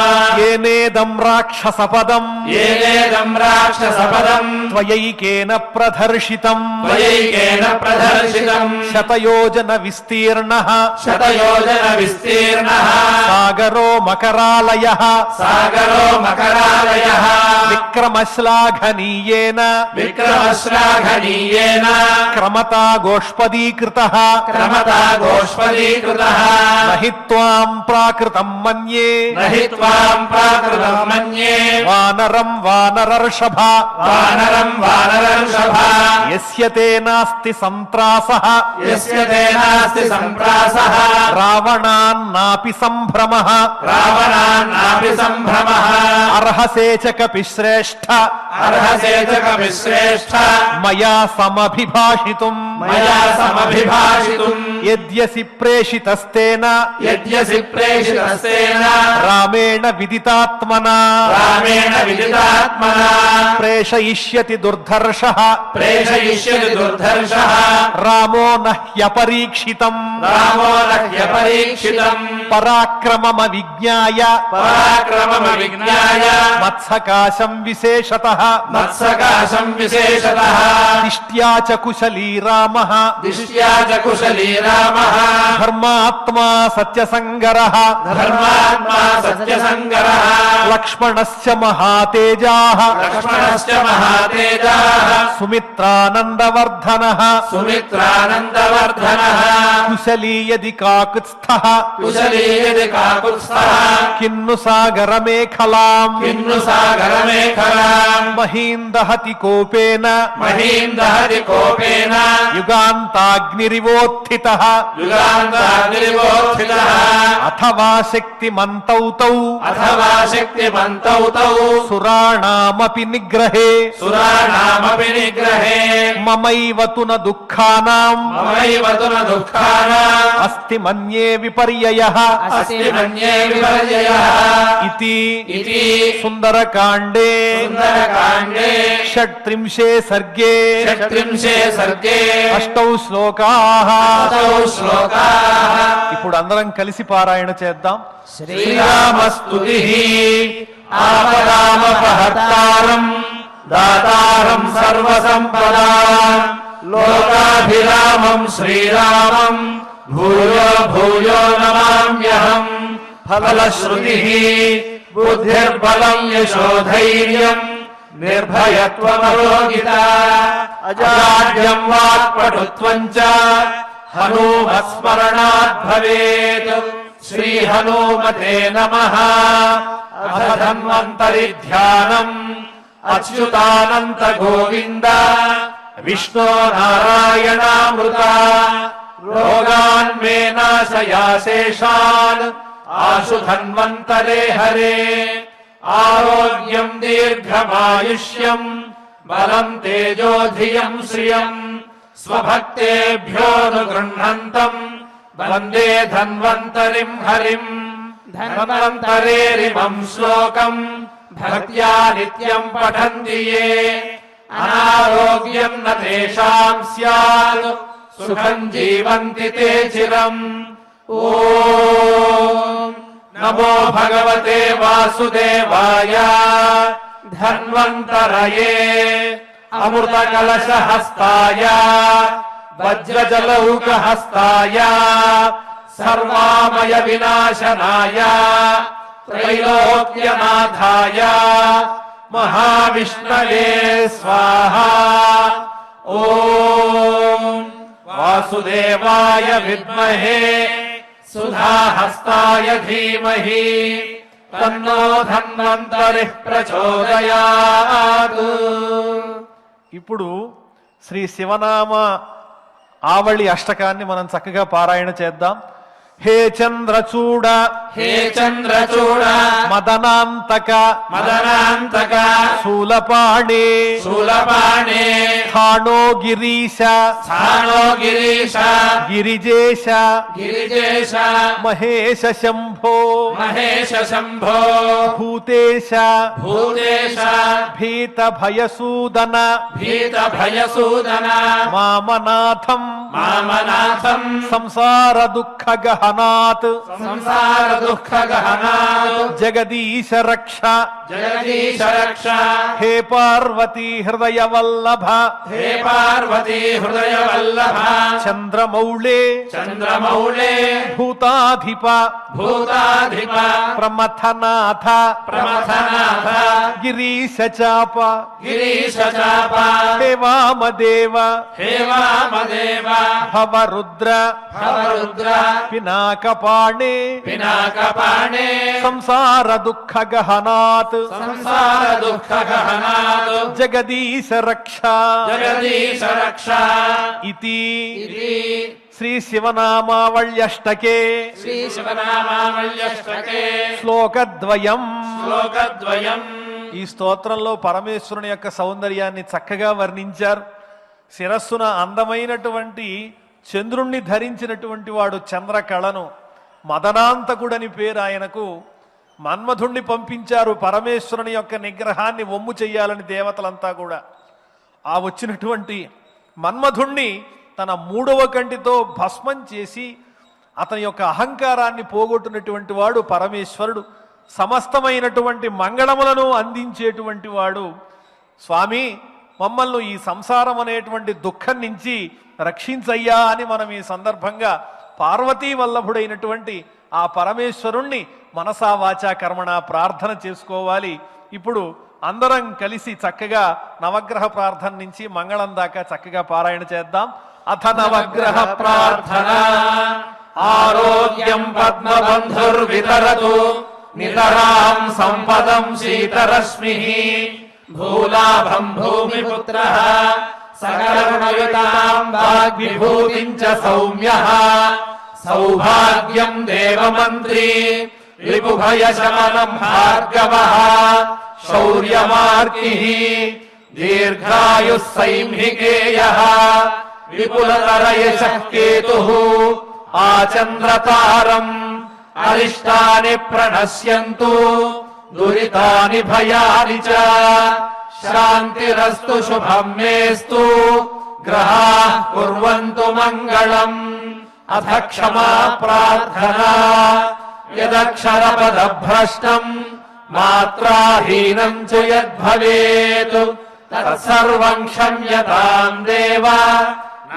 Speaker 2: ఏనేదం రాక్షసపదం
Speaker 1: ఏనేదం రాక్షసపదం
Speaker 2: త్వయైకేన ప్రదర్శితం
Speaker 1: త్వయైకేన ప్రదర్శితం
Speaker 2: శతయోజన విస్తీర్ణః
Speaker 1: శతయోజన విస్తీర్ణః
Speaker 2: సాగరో మకరాలయః
Speaker 1: సాగరో మకరాలయః
Speaker 2: విక్రమశ్లాఘనీయేన
Speaker 1: విక్రమశ్లాఘనీయేన
Speaker 2: క్రమతా గోష్పదీకృతః
Speaker 1: క్రమతా గోష్పదీకృతః
Speaker 2: నహి త్వాం ప్రాకృతం మన్యే
Speaker 1: నహి త్వాం ప్రాకృతం మన్యే
Speaker 2: వానరం వానరర్షభ
Speaker 1: వానరం వానరర్షభ
Speaker 2: యస్య తే నాస్తి సంత్రాసః
Speaker 1: యస్య తే నాస్తి సంప్రాసః
Speaker 2: రావణాన్నాపి సంభ్రమః
Speaker 1: రావణాన్నాపి సంభ్రమః
Speaker 2: అర్హసే చ కపిశ్రేష్ఠ
Speaker 1: అర్హసే చ కవిశ్రేష్ఠ
Speaker 2: మయా సమభిభాషితుం
Speaker 1: మయా సమభిభాషితుం
Speaker 2: యద్యసి ప్రేషితస్తేన
Speaker 1: యద్యసి ప్రేషితస్తేన
Speaker 2: రామేణ విదితాత్మనా
Speaker 1: రామేణ విదితాత్మనా
Speaker 2: ప్రేషయిష్యతి దుర్ధర్షః
Speaker 1: ప్రేషయిష్యతి దుర్ధర్షః
Speaker 2: రామో నహ్యపరీక్షితం
Speaker 1: రామో నహ్యపరీక్షితం
Speaker 2: పరాక్రమమ విజ్ఞాయ
Speaker 1: పరాక్రమమవిజ్ఞాయ
Speaker 2: మత్సకాశం విశేషతః
Speaker 1: మత్సకాశం విశేషతః
Speaker 2: దిష్ట్యా చ కుశలీ రామః
Speaker 1: దిష్ట్యా చ కుశలీ రామః
Speaker 2: ధర్మాత్మా సత్యసంగరః
Speaker 1: ధర్మాత్మా సత్యసంగరః
Speaker 2: లక్ష్మణస్య మహాతేజాః
Speaker 1: లక్ష్మణశ్చ మహాతేజాః
Speaker 2: సుమిత్రానందవర్ధనః
Speaker 1: సుమిత్రానందవర్ధనః
Speaker 2: కుశలీ యది కాకుత్స్థః
Speaker 1: కుశలీ యది కాకుత్స్థః
Speaker 2: కిన్ను సాగరమేఖలాం
Speaker 1: కిన్ను సాగరమేఖలాం
Speaker 2: మహీందహతి కోపేన
Speaker 1: మహీందహతి కోపేన
Speaker 2: యుగాంతాగ్నిరివోత్థితః
Speaker 1: యుగాంతాగ్నిరివోత్థితః
Speaker 2: అథవా శక్తిమంతౌ తౌ
Speaker 1: అథవా శక్తిమంతౌ తౌ
Speaker 2: సురాణామపి నిగ్రహే
Speaker 1: సురాణామపి నిగ్రహే
Speaker 2: మమైవ తు న దుఃఖానాం
Speaker 1: మమైవ తు న దుఃఖానాం
Speaker 2: అస్తి మన్యే విపర్యయః
Speaker 1: అస్తి మన్యే విపర్యయః
Speaker 2: ఇతి
Speaker 1: ఇతి
Speaker 2: సుందరకాండే
Speaker 1: సుందరకాండే
Speaker 2: షట్త్రింశే సర్గే
Speaker 1: షట్త్రింశే సర్గే
Speaker 2: అష్టౌ శ్లోకాః
Speaker 1: అష్టౌ శ్లోకాః
Speaker 2: ఇప్పుడు అందరం కలిసి పారాయణ చేద్దాం.
Speaker 1: శ్రీరామస్తుతిః ఆపదామపహర్తారం దాతారం సర్వసంపదాం లోకాభిరామం శ్రీరామం భూయో భూయో నమామ్యహం ఫలశ్రుతిః బుద్ధిర్బలం యశోధైర్యం నిర్భయత్వమరోగిత అజాడ్యం వాక్పటుత్వం చ హనుమత్స్మరణాత్ భవేత్ శ్రీ హనుమతే నమః అథ ధన్వంతరి ధ్యానం అచ్యుతానంత గోవింద విష్ణో నారాయణామృత రోగాన్ మే నాశయాశేషాన్ ఆశు ధన్వంతరే హరే ఆరోగ్యం దీర్ఘమాయుష్యం బలం తేజోధియం శ్రియం స్వభక్తేభ్యోనుగృహంతం వందే ధన్వంతరిం హరిం ధన్వంతరేరిమం శ్లోకం భక్త్యా నిత్యం పఠంతి యే అనారోగ్యం న తేషాం స్యాత్ సుఖం జీవంతి తే చిరం. ఓం నమో భగవతే వాసుదేవాయ ధన్వంతరయే అమృత కలశ హస్తాయ వజ్రజలౌక హస్తాయ సర్వామయ వినాశనాయ త్రైలోక్యనాథాయ మహావిష్ణవే స్వాహా. ఓం వాసుదేవాయ విద్మహే సుధాహస్తాయ ధీమహి తన్నో ధన్వంతరిః ప్రచోదయాత్.
Speaker 2: ఇప్పుడు శ్రీ శివనామ ఆవళి అష్టకాన్ని మనం చక్కగా పారాయణ చేద్దాం. హే చంద్రచూడ
Speaker 1: హే చంద్రచూడ
Speaker 2: మదనాంతక
Speaker 1: మదనాంతక
Speaker 2: శూలపాణే
Speaker 1: శూలపాణే
Speaker 2: స్థాణో గిరీశ
Speaker 1: స్థానో గిరీశ
Speaker 2: గిరిజేశ
Speaker 1: గిరిజేశ
Speaker 2: మహేశ శంభో
Speaker 1: మహేశ శంభో
Speaker 2: భూతేశ
Speaker 1: భూతేశ
Speaker 2: భీత భయసూదన
Speaker 1: భీత భయసూదన
Speaker 2: మామనాథం
Speaker 1: మామనాథం
Speaker 2: సంసార దుఃఖగహ గహనాత్
Speaker 1: సంసార దుఃఖ గహనాత్
Speaker 2: జగదీశ రక్ష
Speaker 1: జగదీశ రక్ష
Speaker 2: హే పార్వతీ హృదయ వల్లభ
Speaker 1: హే పార్వతీ హృదయ వల్లభ
Speaker 2: చంద్రమౌళే
Speaker 1: చంద్రమౌళే
Speaker 2: భూతాధిప
Speaker 1: భూతాధిప
Speaker 2: ప్రమథనాథ
Speaker 1: ప్రమథనాథ
Speaker 2: గిరీశ చాప
Speaker 1: గిరీశ చాప
Speaker 2: హే వామదేవ
Speaker 1: హే వామదేవ
Speaker 2: భవరుద్ర
Speaker 1: భవరుద్ర
Speaker 2: పినాకపాణే
Speaker 1: పినాకపాణే
Speaker 2: సంసార దుఃఖ గహనాత్
Speaker 1: సంసార దుఃఖ గహనాత్
Speaker 2: జగదీశ రక్ష
Speaker 1: జగదీశ రక్ష
Speaker 2: ఇతి
Speaker 1: ఇది
Speaker 2: శ్రీ శివనామావళ్యష్టకే
Speaker 1: శ్రీ శివనామావళ్యష్టకే
Speaker 2: శ్లోకద్వయం.
Speaker 1: శ్లోకద్వయం.
Speaker 2: ఈ స్తోత్రంలో పరమేశ్వరుని యొక్క సౌందర్యాన్ని చక్కగా వర్ణించారు. శిరస్సున అందమైనటువంటి చంద్రుణ్ణి ధరించినటువంటి వాడు చంద్రకళను, మదనాంతకుడని పేరు ఆయనకు. మన్మధుణ్ణి పంపించారు పరమేశ్వరుని యొక్క నిగ్రహాన్ని వమ్ము చెయ్యాలని దేవతలంతా కూడా. ఆ వచ్చినటువంటి మన్మధుణ్ణి తన 3వ కంటితో భస్మం చేసి అతని యొక్క అహంకారాన్ని పోగొట్టినటువంటి వాడు పరమేశ్వరుడు. సమస్తమైనటువంటి మంగళములను అందించేటువంటి వాడు. స్వామి, మమ్మల్ని ఈ సంసారం అనేటువంటి దుఃఖం నుంచి రక్షించయ్యా అని మనం ఈ సందర్భంగా పార్వతీ వల్లభుడైనటువంటి ఆ పరమేశ్వరుణ్ణి మనసా వాచా కర్మణ ప్రార్థన చేసుకోవాలి. ఇప్పుడు అందరం కలిసి చక్కగా నవగ్రహ ప్రార్థన నుంచి మంగళం దాకా చక్కగా పారాయణ చేద్దాం. అథ నవగ్రహ ప్రార్థన.
Speaker 1: ఆరోగ్యం పద్మబంధుర్వితరతు నితరాం సంపదం శీతరశ్మిః భూలాభం భూమిపుత్రః సకలగుణయుతాం వాగ్విభూతిం చ సౌమ్యః సౌభాగ్యం దేవమంత్రీ రిపుభయశమనం భార్గవః శౌర్యమార్కిః దీర్ఘాయుః సైంహికేయః విపులతరయశః కేతుః ఆచంద్రతారం అరిష్టాని ప్రణశ్యంతు దురితాని భయాని చ శాంతిరస్తు శుభం మేస్తు గ్రహాః కుర్వంతు మంగళం. అథ క్షమా ప్రార్థనా. యదక్షరపదభ్రష్టం మాత్రాహీనం చ యద్భవేత్ తత్సర్వం క్షమ్యతాం దేవ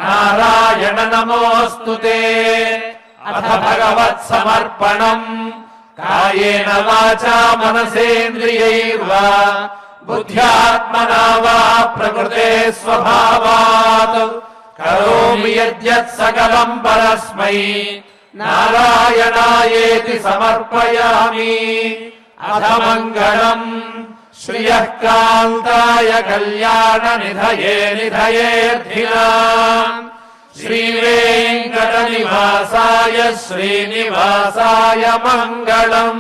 Speaker 1: నారాయణ నమోస్తుతే. అథ భగవత్ సమర్పణం. కాయేన వాచా మనసేంద్రియైర్వా బుద్ధ్యాత్మనా వా ప్రకృతే స్వభావాత్ కరోమి యద్యత్ సకలం పరస్మై నారాయణాయేతి సమర్పయామి. అథ మంగళం. శ్రియః కాంతాయ కళ్యాణ నిధయే నిధయేర్థినాం శ్రీవేంకట నివాసాయ శ్రీనివాసాయ మంగళం.